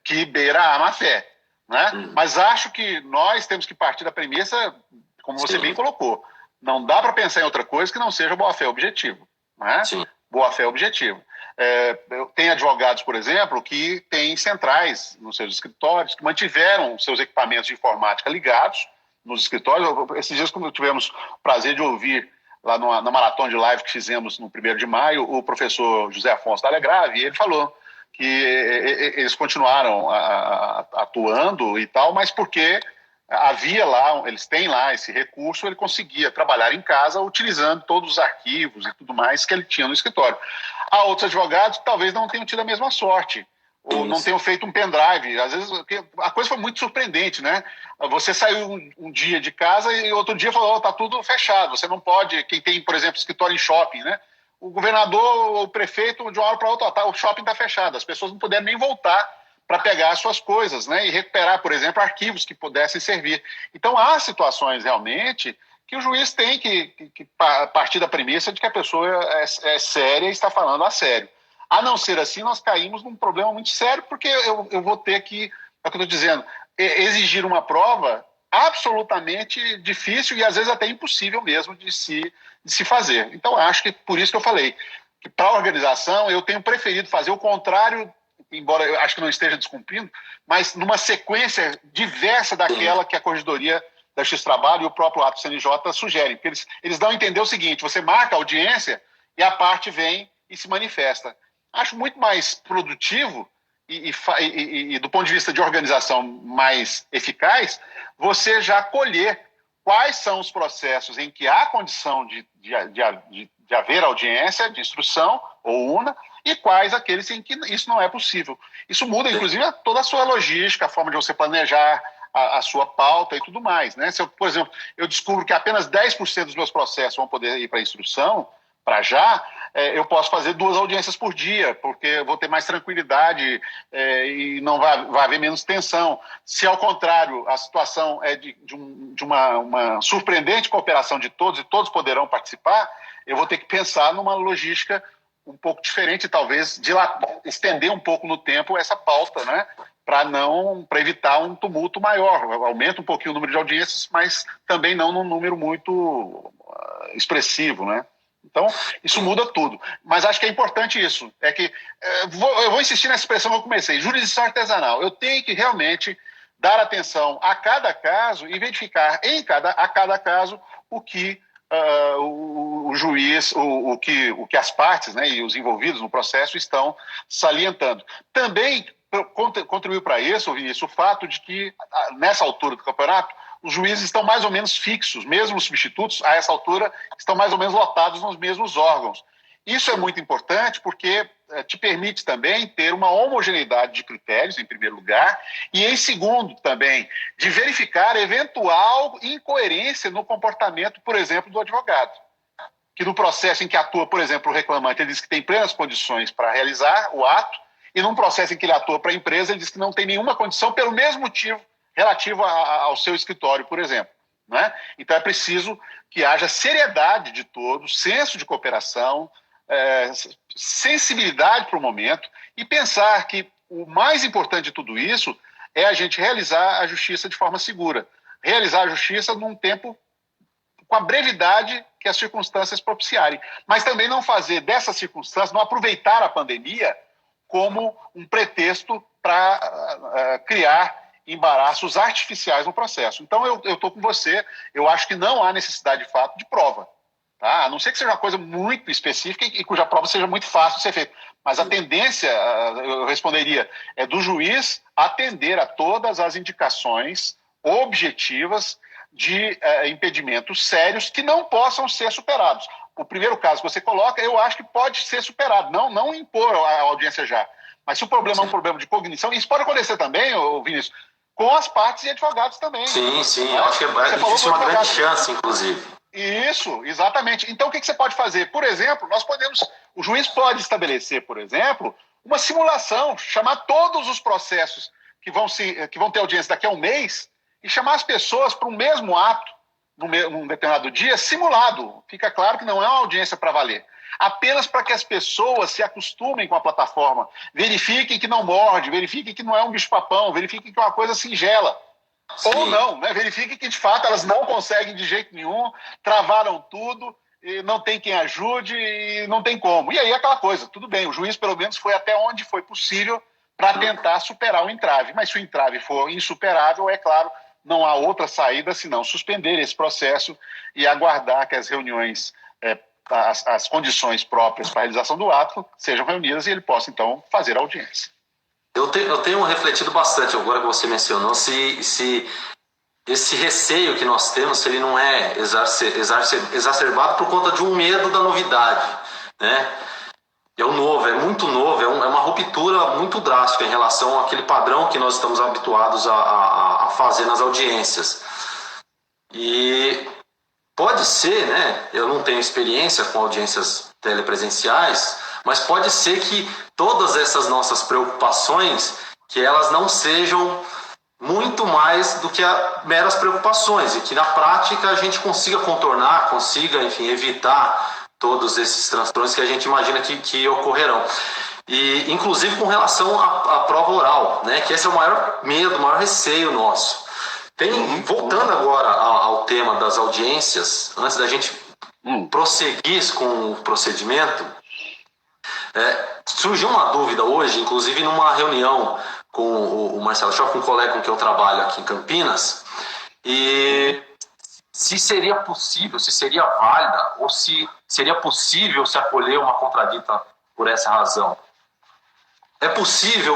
que beira a má-fé, né? Mas acho que nós temos que partir da premissa, como você bem colocou, não dá para pensar em outra coisa que não seja boa-fé objetivo, né? Boa-fé objetivo. Tem advogados, por exemplo, que têm centrais nos seus escritórios, que mantiveram seus equipamentos de informática ligados nos escritórios. Esses dias, como tivemos o prazer de ouvir lá na maratona de live que fizemos no 1º de maio, o professor José Afonso Dalegrave, e ele falou que eles continuaram atuando e tal, mas porque havia lá, eles têm lá esse recurso, ele conseguia trabalhar em casa utilizando todos os arquivos e tudo mais que ele tinha no escritório. Há outros advogados que talvez não tenham tido a mesma sorte, ou não tenham feito um pendrive. Às vezes a coisa foi muito surpreendente, né? Você saiu um dia de casa e outro dia falou, tá tudo fechado, você não pode, quem tem, por exemplo, escritório em shopping, né? O governador ou o prefeito, de uma hora para outra, o shopping está fechado, as pessoas não puderam nem voltar para pegar as suas coisas, né? E recuperar, por exemplo, arquivos que pudessem servir. Então, há situações realmente que o juiz tem que partir da premissa de que a pessoa é séria e está falando a sério. A não ser assim, nós caímos num problema muito sério, porque eu vou ter que, é o que eu estou dizendo, exigir uma prova absolutamente difícil e às vezes até impossível mesmo de se fazer. Então, acho que por isso que eu falei que para a organização eu tenho preferido fazer o contrário, embora eu acho que não esteja descumprindo, mas numa sequência diversa daquela que a Corregedoria da Justiça do Trabalho e o próprio ato do CNJ sugerem. Porque eles dão a entender o seguinte, você marca a audiência e a parte vem e se manifesta. Acho muito mais produtivo e do ponto de vista de organização mais eficaz, você já colher quais são os processos em que há condição de haver audiência, de instrução ou una, e quais aqueles em que isso não é possível. Isso muda, inclusive, toda a sua logística, a forma de você planejar a sua pauta e tudo mais, né? Se por exemplo, eu descubro que apenas 10% dos meus processos vão poder ir para a instrução, para já, eu posso fazer 2 audiências por dia, porque eu vou ter mais tranquilidade e não vai haver menos tensão. Se, ao contrário, a situação é de uma surpreendente cooperação de todos e todos poderão participar, eu vou ter que pensar numa logística um pouco diferente, talvez estender um pouco no tempo essa pauta, né? Para evitar um tumulto maior. Aumenta um pouquinho o número de audiências, mas também não num número muito expressivo, né? Então, isso muda tudo. Mas acho que é importante isso. Eu vou insistir nessa expressão que eu comecei, jurisdição artesanal. Eu tenho que realmente dar atenção a cada caso e verificar a cada caso o que o juiz, o que as partes, né, e os envolvidos no processo estão salientando. Também contribuiu para isso, Vinícius, o fato de que, nessa altura do campeonato, os juízes estão mais ou menos fixos, mesmo os substitutos, a essa altura, estão mais ou menos lotados nos mesmos órgãos. Isso é muito importante porque te permite também ter uma homogeneidade de critérios, em primeiro lugar, e em segundo também, de verificar eventual incoerência no comportamento, por exemplo, do advogado. Que no processo em que atua, por exemplo, o reclamante, ele diz que tem plenas condições para realizar o ato, e num processo em que ele atua para a empresa, ele diz que não tem nenhuma condição pelo mesmo motivo relativo ao seu escritório, por exemplo. Né? Então é preciso que haja seriedade de todos, senso de cooperação, sensibilidade para o momento e pensar que o mais importante de tudo isso é a gente realizar a justiça de forma segura. Realizar a justiça num tempo com a brevidade que as circunstâncias propiciarem. Mas também não fazer dessas circunstâncias, não aproveitar a pandemia como um pretexto para criar embaraços artificiais no processo. Então, eu estou com você, eu acho que não há necessidade, de fato, de prova. tá? A não ser que seja uma coisa muito específica e cuja prova seja muito fácil de ser feita. Mas a tendência, eu responderia, é do juiz atender a todas as indicações objetivas de impedimentos sérios que não possam ser superados. O primeiro caso que você coloca, eu acho que pode ser superado, não impor a audiência já. Mas se o problema é um problema de cognição, isso pode acontecer também, Vinícius, com as partes e advogados também. Sim, eu acho que existe uma grande chance, inclusive. Isso, exatamente. Então, o que você pode fazer? Por exemplo, o juiz pode estabelecer, por exemplo, uma simulação, chamar todos os processos que vão ter audiência daqui a um mês e chamar as pessoas para um mesmo ato, num determinado dia, simulado. Fica claro que não é uma audiência para valer. Apenas para que as pessoas se acostumem com a plataforma, verifiquem que não morde, verifiquem que não é um bicho-papão, verifiquem que é uma coisa singela. Sim. Ou não, né? Verifiquem que de fato elas não conseguem de jeito nenhum, travaram tudo, e não tem quem ajude e não tem como. E aí aquela coisa, tudo bem, o juiz pelo menos foi até onde foi possível para tentar superar o entrave. Mas se o entrave for insuperável, é claro, não há outra saída senão suspender esse processo e aguardar que as reuniões, as condições próprias para a realização do ato sejam reunidas e ele possa, então, fazer a audiência. Eu tenho refletido bastante, agora que você mencionou, se esse receio que nós temos, se ele não é exacerbado por conta de um medo da novidade, né? É muito novo, é uma ruptura muito drástica em relação àquele padrão que nós estamos habituados a fazer nas audiências. E pode ser, né? Eu não tenho experiência com audiências telepresenciais, mas pode ser que todas essas nossas preocupações, que elas não sejam muito mais do que meras preocupações, e que na prática a gente consiga contornar, enfim, evitar todos esses transtornos que a gente imagina que ocorrerão. E, inclusive, com relação à prova oral, né? Que esse é o maior medo, o maior receio nosso. Voltando agora ao tema das audiências, antes da gente prosseguir com o procedimento, surgiu uma dúvida hoje, inclusive numa reunião com o Marcelo Schoch, um colega com quem eu trabalho aqui em Campinas, e se seria possível, se seria válida, ou se seria possível se acolher uma contradita por essa razão. É possível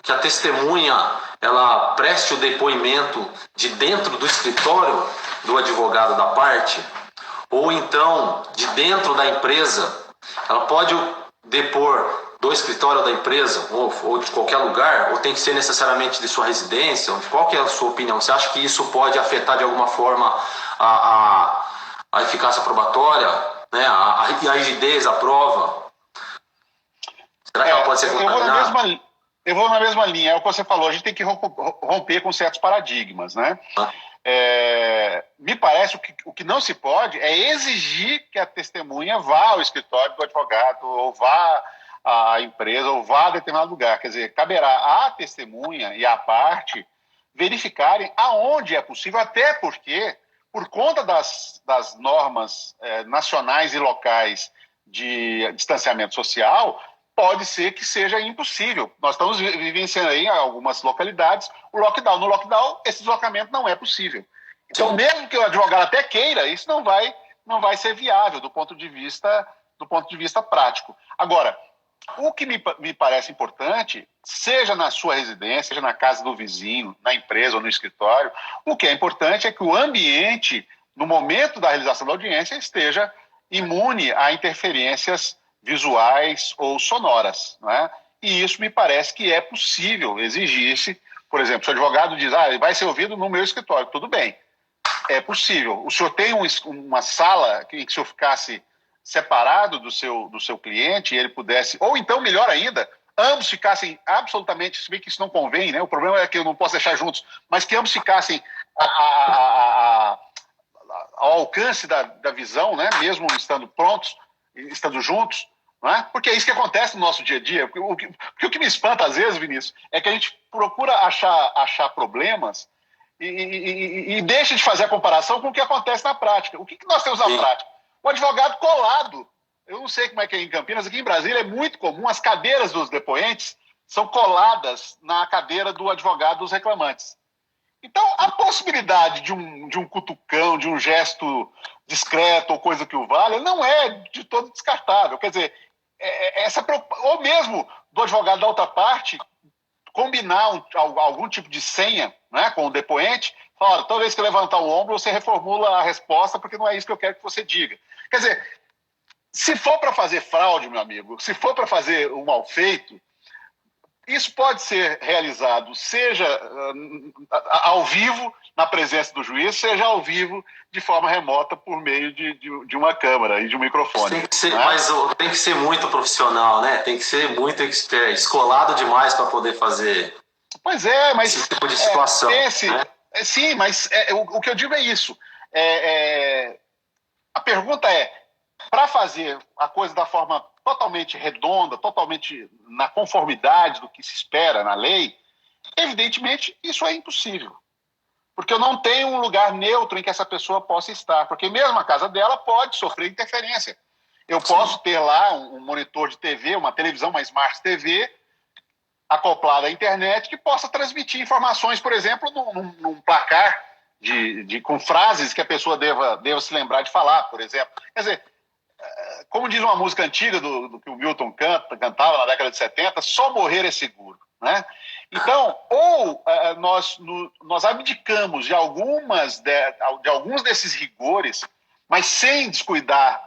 que a testemunha ela preste o depoimento de dentro do escritório do advogado da parte, ou então de dentro da empresa? Ela pode depor do escritório da empresa ou de qualquer lugar, ou tem que ser necessariamente de sua residência? Qual que é a sua opinião? Você acha que isso pode afetar de alguma forma a eficácia probatória, né? a rigidez da prova? Será que ela pode ser contaminada? Eu vou na mesma linha, é o que você falou, a gente tem que romper com certos paradigmas, né? Me parece o que não se pode é exigir que a testemunha vá ao escritório do advogado, ou vá à empresa, ou vá a determinado lugar. Quer dizer, caberá à testemunha e à parte verificarem aonde é possível, até porque, por conta das normas nacionais e locais de distanciamento social, pode ser que seja impossível. Nós estamos vivenciando aí em algumas localidades o lockdown. No lockdown, esse deslocamento não é possível. Então, mesmo que o advogado até queira, isso não vai ser viável do ponto de vista prático. Agora, o que me parece importante, seja na sua residência, seja na casa do vizinho, na empresa ou no escritório, o que é importante é que o ambiente, no momento da realização da audiência, esteja imune a interferências visuais ou sonoras, né? E isso me parece que é possível exigir-se. Por exemplo, se o advogado diz, vai ser ouvido no meu escritório, tudo bem, é possível. O senhor tem uma sala em que o senhor ficasse separado do seu cliente e ele pudesse, ou então, melhor ainda, ambos ficassem absolutamente, se bem que isso não convém, né? O problema é que eu não posso deixar juntos, mas que ambos ficassem ao alcance da visão, né? Mesmo estando prontos, estando juntos, não é? Porque é isso que acontece no nosso dia a dia. Porque o que me espanta às vezes, Vinícius, é que a gente procura achar problemas e deixa de fazer a comparação com o que acontece na prática. O que nós temos na prática? O advogado colado. Eu não sei como é que é em Campinas, aqui em Brasília é muito comum, as cadeiras dos depoentes são coladas na cadeira do advogado dos reclamantes. Então, a possibilidade de um cutucão, de um gesto discreto ou coisa que o valha, não é de todo descartável. Quer dizer, ou mesmo do advogado da outra parte combinar algum tipo de senha, né, com o depoente, fala, toda vez que levantar o ombro, você reformula a resposta, porque não é isso que eu quero que você diga. Quer dizer, se for para fazer fraude, meu amigo, se for para fazer um mal feito, isso pode ser realizado, seja ao vivo, na presença do juiz, seja ao vivo, de forma remota, por meio de uma câmera e de um microfone. Tem que ser, né? Mas tem que ser muito profissional, né? Tem que ser muito expert, escolado demais para poder fazer. Pois é, mas esse tipo de situação. Né? Sim, mas o que eu digo é isso. A pergunta é, para fazer a coisa da forma totalmente redonda, totalmente na conformidade do que se espera na lei, evidentemente isso é impossível. Porque eu não tenho um lugar neutro em que essa pessoa possa estar. Porque mesmo a casa dela pode sofrer interferência. Eu posso ter lá um monitor de TV, uma televisão, uma Smart TV, acoplada à internet, que possa transmitir informações, por exemplo, num placar com frases que a pessoa deva se lembrar de falar, por exemplo. Quer dizer, como diz uma música antiga do que o Milton cantava na década de 70, só morrer é seguro. Né? Então, ou nós abdicamos de alguns desses rigores, mas sem descuidar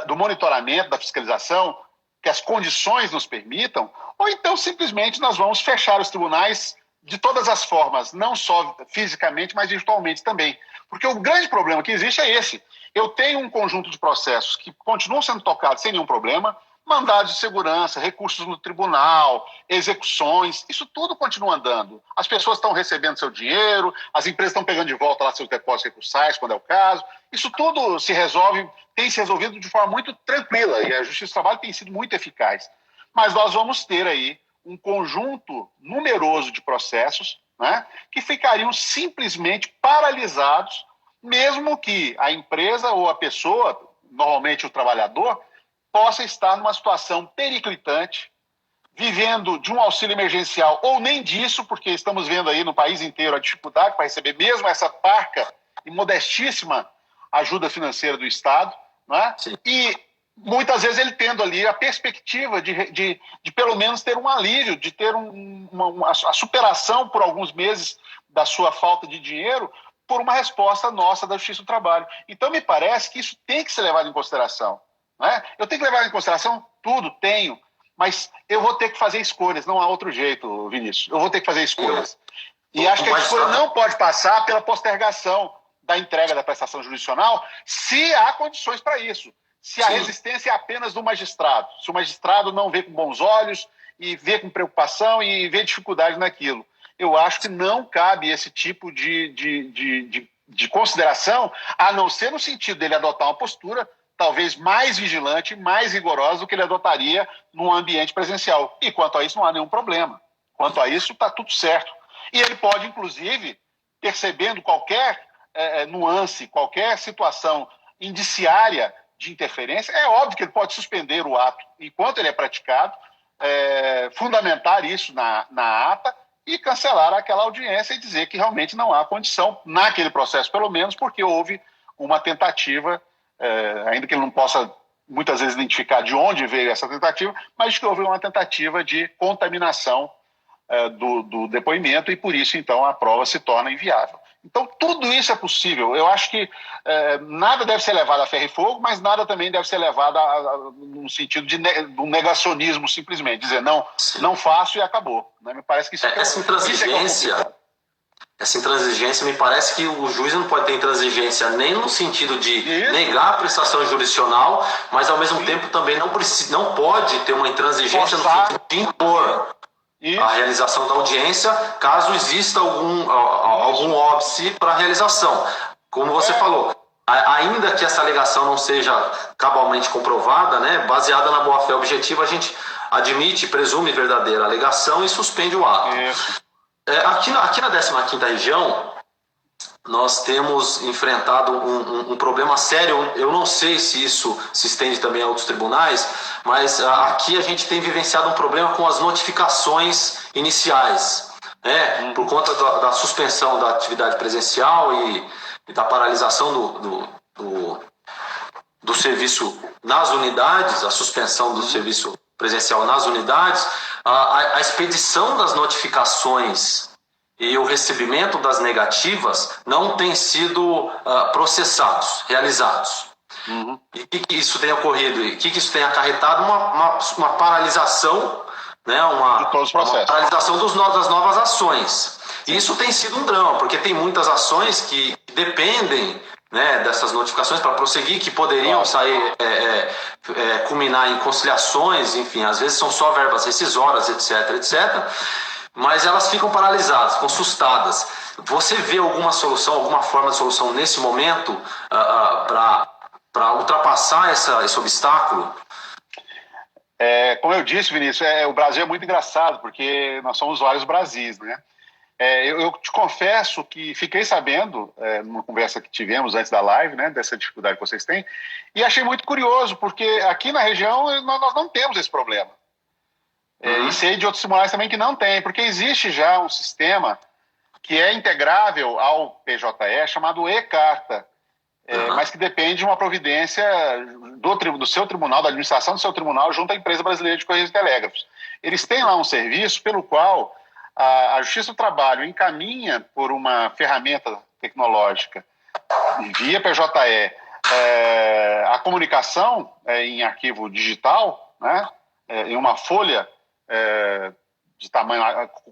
do monitoramento, da fiscalização, que as condições nos permitam, ou então simplesmente nós vamos fechar os tribunais de todas as formas, não só fisicamente, mas virtualmente também. Porque o grande problema que existe é esse. Eu tenho um conjunto de processos que continuam sendo tocados sem nenhum problema, mandados de segurança, recursos no tribunal, execuções, isso tudo continua andando. As pessoas estão recebendo seu dinheiro, as empresas estão pegando de volta lá seus depósitos recursais, quando é o caso. Isso tudo tem se resolvido de forma muito tranquila e a Justiça do Trabalho tem sido muito eficaz. Mas nós vamos ter aí um conjunto numeroso de processos, né, que ficariam simplesmente paralisados, mesmo que a empresa ou a pessoa, normalmente o trabalhador, possa estar numa situação periclitante, vivendo de um auxílio emergencial ou nem disso, porque estamos vendo aí no país inteiro a dificuldade para receber mesmo essa parca e modestíssima ajuda financeira do Estado, né? E muitas vezes ele tendo ali a perspectiva de pelo menos ter um alívio, de ter a superação por alguns meses da sua falta de dinheiro por uma resposta nossa da Justiça do Trabalho. Então me parece que isso tem que ser levado em consideração. Né? Eu tenho que levar em consideração tudo, mas eu vou ter que fazer escolhas, não há outro jeito, Vinícius. Eu vou ter que fazer escolhas. E acho que a escolha não pode passar pela postergação da entrega da prestação jurisdicional, se há condições para isso. Se a resistência é apenas do magistrado, se o magistrado não vê com bons olhos e vê com preocupação e vê dificuldade naquilo. Eu acho que não cabe esse tipo de consideração, a não ser no sentido dele adotar uma postura talvez mais vigilante, mais rigorosa do que ele adotaria num ambiente presencial. E quanto a isso não há nenhum problema. Quanto a isso está tudo certo. E ele pode, inclusive, percebendo qualquer nuance, qualquer situação indiciária de interferência, é óbvio que ele pode suspender o ato enquanto ele é praticado, fundamentar isso na ata e cancelar aquela audiência e dizer que realmente não há condição, naquele processo pelo menos, porque houve uma tentativa, ainda que ele não possa muitas vezes identificar de onde veio essa tentativa, mas que houve uma tentativa de contaminação do depoimento e por isso então a prova se torna inviável. Então tudo isso é possível. Eu acho que nada deve ser levado a ferro e fogo, mas nada também deve ser levado no sentido de um negacionismo simplesmente, dizer não faço e acabou. Né? Me parece que isso essa intransigência, me parece que o juiz não pode ter intransigência nem no sentido de negar a prestação jurisdicional, mas ao mesmo tempo também não pode ter uma intransigência no sentido de impor a realização da audiência, caso exista algum óbice para a realização. Como você falou, ainda que essa alegação não seja cabalmente comprovada, né, baseada na boa-fé objetiva, a gente admite e presume verdadeira alegação e suspende o ato. Aqui na 15ª região, nós temos enfrentado um problema sério. Eu não sei se isso se estende também a outros tribunais, mas aqui a gente tem vivenciado um problema com as notificações iniciais. né, por conta da suspensão da atividade presencial e da paralisação do serviço nas unidades, a suspensão do serviço presencial nas unidades, a expedição das notificações e o recebimento das negativas não têm sido processados, realizados. E o que isso tem ocorrido? E o que isso tem acarretado? Uma paralisação, né? Uma paralisação das novas ações. E isso tem sido um drama, porque tem muitas ações que dependem, né, dessas notificações para prosseguir, que poderiam sair, culminar em conciliações, enfim, às vezes são só verbas rescisórias, etc. Mas elas ficam paralisadas, consustadas. Você vê alguma solução, alguma forma de solução nesse momento para ultrapassar esse obstáculo? Como eu disse, Vinícius, o Brasil é muito engraçado, porque nós somos vários Brasis, né? Eu te confesso que fiquei sabendo, numa conversa que tivemos antes da live, né, dessa dificuldade que vocês têm, e achei muito curioso, porque aqui na região nós não temos esse problema. E sei de outros tribunais também que não tem, porque existe já um sistema que é integrável ao PJE, chamado e-Carta, mas que depende de uma providência do seu tribunal, da administração do seu tribunal, junto à Empresa Brasileira de Correios e Telégrafos. Eles têm lá um serviço pelo qual a Justiça do Trabalho encaminha por uma ferramenta tecnológica via PJE a comunicação em arquivo digital, né, em uma folha de tamanho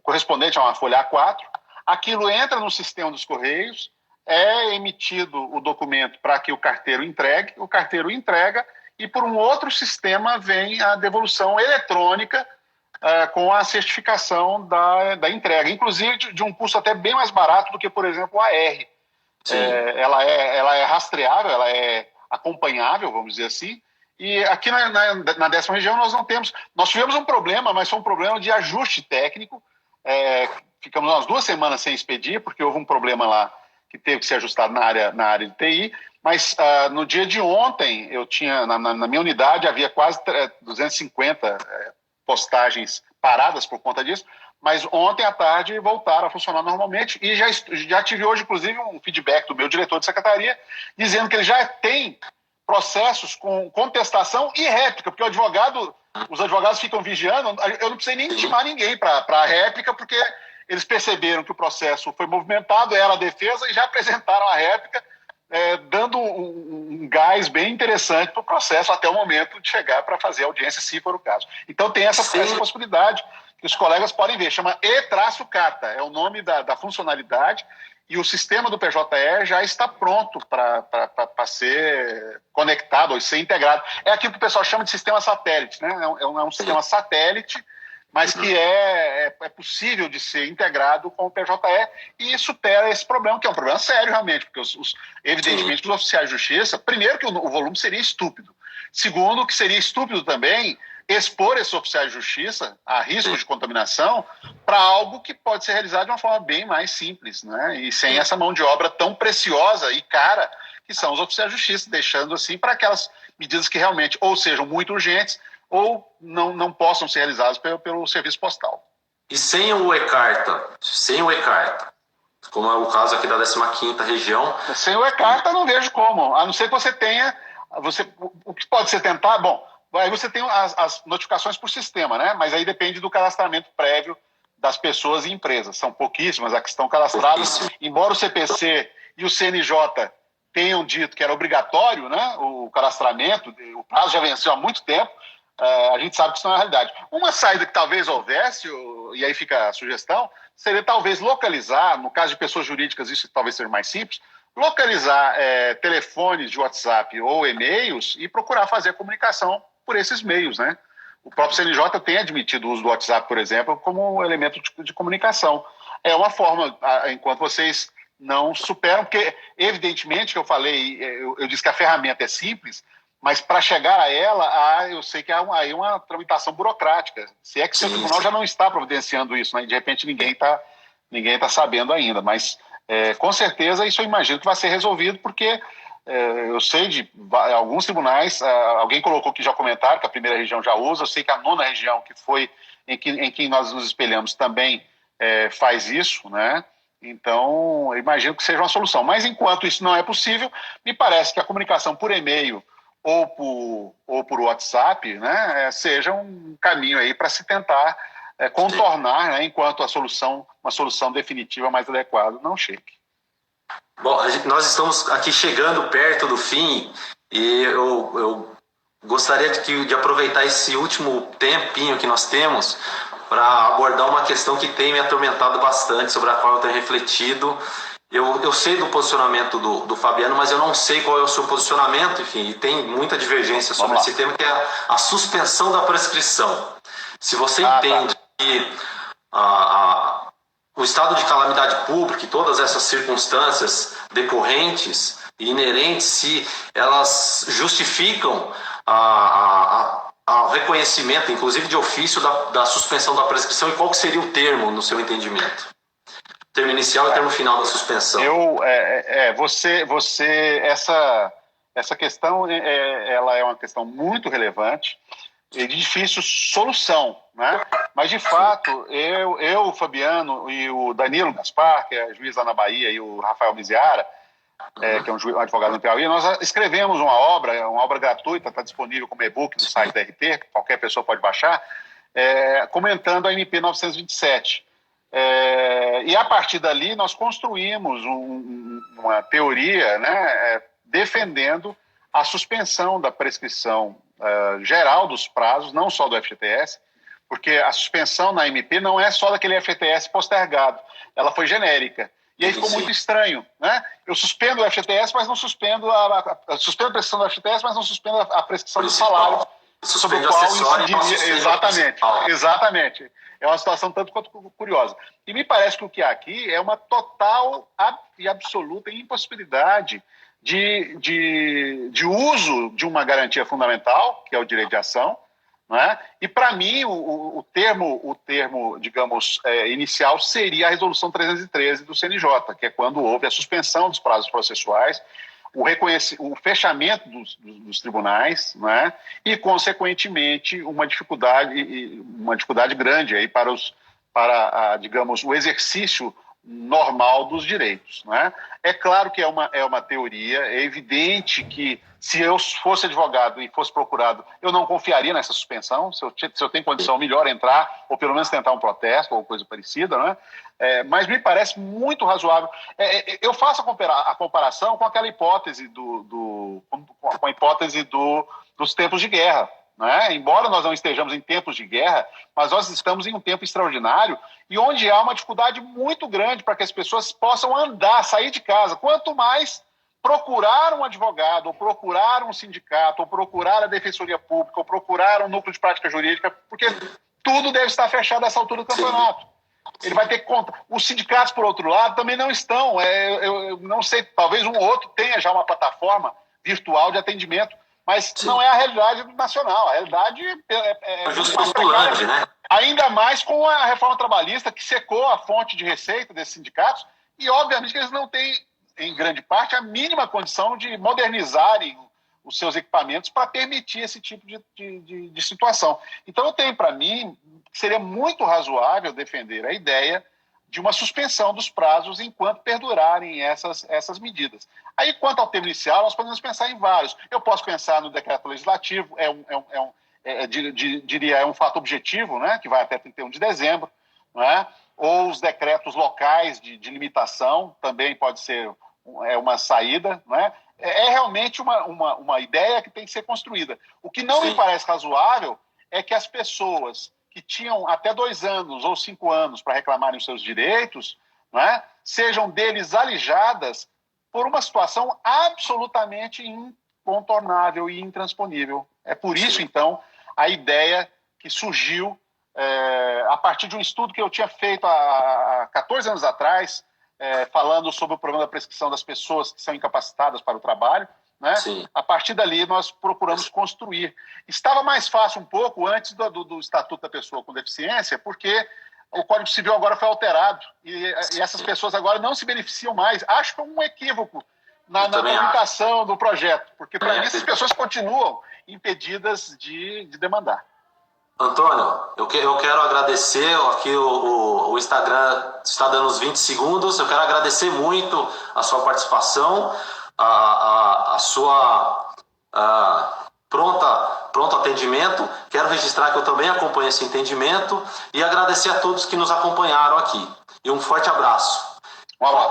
correspondente a uma folha A4, aquilo entra no sistema dos Correios, é emitido o documento para que o carteiro entrega e por um outro sistema vem a devolução eletrônica com a certificação da entrega, inclusive de um custo até bem mais barato do que, por exemplo, a R. Ela é rastreável, ela é acompanhável, vamos dizer assim, e aqui na 10ª região nós não temos. Nós tivemos um problema, mas foi um problema de ajuste técnico. Ficamos umas 2 semanas sem expedir, porque houve um problema lá que teve que ser ajustado na área de TI, mas no dia de ontem, eu tinha, na minha unidade, havia quase 250 postagens paradas por conta disso, mas ontem à tarde voltaram a funcionar normalmente e já tive hoje, inclusive, um feedback do meu diretor de secretaria, dizendo que ele já tem processos com contestação e réplica, porque os advogados ficam vigiando, eu não precisei nem intimar ninguém para a réplica, porque eles perceberam que o processo foi movimentado, era a defesa, e já apresentaram a réplica, dando um gás bem interessante para o processo até o momento de chegar para fazer a audiência, se for o caso. Então tem essa possibilidade que os colegas podem ver, chama e-carta, é o nome da funcionalidade, e o sistema do PJE já está pronto para ser conectado ou ser integrado. É aquilo que o pessoal chama de sistema satélite, né? É um sistema satélite, mas que é possível de ser integrado com o PJE e supera esse problema, que é um problema sério realmente, porque evidentemente os oficiais de justiça, primeiro que o volume seria estúpido, segundo que seria estúpido também expor esses oficiais de justiça a risco de contaminação para algo que pode ser realizado de uma forma bem mais simples, né? E sem essa mão de obra tão preciosa e cara que são os oficiais de justiça, deixando assim para aquelas medidas que realmente ou sejam muito urgentes ou não possam ser realizadas pelo serviço postal. E sem o e-Carta, como é o caso aqui da 15ª região... Sem o e-Carta não vejo como, a não ser que você tenha... o que pode ser tentar... Bom, aí você tem as notificações por sistema, né? Mas aí depende do cadastramento prévio das pessoas e empresas. São pouquíssimas as que estão cadastradas. Embora o CPC e o CNJ tenham dito que era obrigatório, né, o cadastramento, o prazo já venceu há muito tempo, a gente sabe que isso não é a realidade. Uma saída que talvez houvesse, e aí fica a sugestão, seria talvez localizar, no caso de pessoas jurídicas isso talvez seja mais simples, localizar telefones de WhatsApp ou e-mails e procurar fazer a comunicação por esses meios, né? O próprio CNJ tem admitido o uso do WhatsApp, por exemplo, como elemento de comunicação. É uma forma, enquanto vocês não superam, porque evidentemente que eu falei, eu disse que a ferramenta é simples, mas para chegar a ela, eu sei que há uma tramitação burocrática. Se é que o tribunal já não está providenciando isso, né? E de repente ninguém tá sabendo ainda, mas com certeza isso eu imagino que vai ser resolvido, porque eu sei de alguns tribunais, alguém colocou aqui já comentaram que a 1ª região já usa, eu sei que a 9ª região, que foi em que nós nos espelhamos, também faz isso, né? Então, eu imagino que seja uma solução. Mas, enquanto isso não é possível, me parece que a comunicação por e-mail ou por WhatsApp, né, seja um caminho aí para se tentar contornar, né, enquanto uma solução definitiva mais adequada não chegue. Bom, nós estamos aqui chegando perto do fim e eu gostaria de aproveitar esse último tempinho que nós temos para abordar uma questão que tem me atormentado bastante, sobre a qual eu tenho refletido. Eu sei do posicionamento do Fabiano, mas eu não sei qual é o seu posicionamento, enfim, e tem muita divergência sobre esse tema, que é a suspensão da prescrição. Se você entende que o estado de calamidade pública e todas essas circunstâncias decorrentes e inerentes, se elas justificam ao reconhecimento, inclusive de ofício, da suspensão da prescrição, e qual que seria o termo, no seu entendimento? Termo inicial e termo final da suspensão. Essa questão ela é uma questão muito relevante e de difícil solução, né? Mas, de fato, o Fabiano e o Danilo Gaspar, que é juiz lá na Bahia, e o Rafael Miziara, que é um advogado no Piauí, nós escrevemos uma obra gratuita, está disponível como e-book no site da RT, qualquer pessoa pode baixar, comentando a MP 927. E a partir dali nós construímos uma teoria, né, defendendo a suspensão da prescrição geral dos prazos, não só do FGTS, porque a suspensão na MP não é só daquele FGTS postergado, ela foi genérica. E aí ficou muito estranho, né? Eu suspendo o FGTS, mas não suspendo suspendo a prescrição do FGTS, mas não suspendo a prescrição do salário sobre o qual incidiria. Exatamente. É uma situação tanto quanto curiosa. E me parece que o que há aqui é uma total e absoluta impossibilidade de uso de uma garantia fundamental, que é o direito de ação, né? E, para mim, o termo, digamos, inicial seria a Resolução 313 do CNJ, que é quando houve a suspensão dos prazos processuais, o fechamento dos tribunais, né? E, consequentemente, uma dificuldade grande aí digamos, o exercício normal dos direitos, né? É claro que é uma teoria, é evidente que, se eu fosse advogado e fosse procurado, eu não confiaria nessa suspensão. Se eu tenho condição, melhor entrar, ou pelo menos tentar um protesto ou coisa parecida, né? Mas me parece muito razoável. Eu faço a comparação com aquela hipótese com a hipótese dos tempos de guerra, né? Embora nós não estejamos em tempos de guerra, mas nós estamos em um tempo extraordinário e onde há uma dificuldade muito grande para que as pessoas possam sair de casa. Quanto mais procurar um advogado, ou procurar um sindicato, ou procurar a defensoria pública, ou procurar um núcleo de prática jurídica, porque tudo deve estar fechado a essa altura do campeonato. Ele vai ter que contar. Os sindicatos, por outro lado, também não estão. Eu não sei, talvez um ou outro tenha já uma plataforma virtual de atendimento, mas não é a realidade nacional. A realidade é justo postulante, né? Ainda mais com a reforma trabalhista, que secou a fonte de receita desses sindicatos, e obviamente que eles não têm, em grande parte, a mínima condição de modernizarem os seus equipamentos para permitir esse tipo de situação. Então, eu tenho para mim que seria muito razoável defender a ideia de uma suspensão dos prazos enquanto perdurarem essas medidas. Aí, quanto ao termo inicial, nós podemos pensar em vários. Eu posso pensar no decreto legislativo, diria, é um fato objetivo, né, que vai até 31 de dezembro, né, ou os decretos locais de limitação, também pode ser uma saída, né? É realmente uma ideia que tem que ser construída. O que não me parece razoável é que as pessoas que tinham até 2 anos ou 5 anos para reclamarem os seus direitos, né, sejam deles alijadas por uma situação absolutamente incontornável e intransponível. É por isso, então, a ideia que surgiu a partir de um estudo que eu tinha feito há 14 anos atrás, falando sobre o problema da prescrição das pessoas que são incapacitadas para o trabalho, né? A partir dali nós procuramos construir. Estava mais fácil um pouco antes do Estatuto da Pessoa com Deficiência, porque o Código Civil agora foi alterado e essas pessoas agora não se beneficiam mais. Acho que é um equívoco na publicação do projeto, porque para mim essas pessoas continuam impedidas de demandar. Antônio, eu quero agradecer, aqui o Instagram está dando uns 20 segundos, eu quero agradecer muito a sua participação, a sua pronto atendimento, quero registrar que eu também acompanho esse atendimento e agradecer a todos que nos acompanharam aqui. E um forte abraço. Um abraço.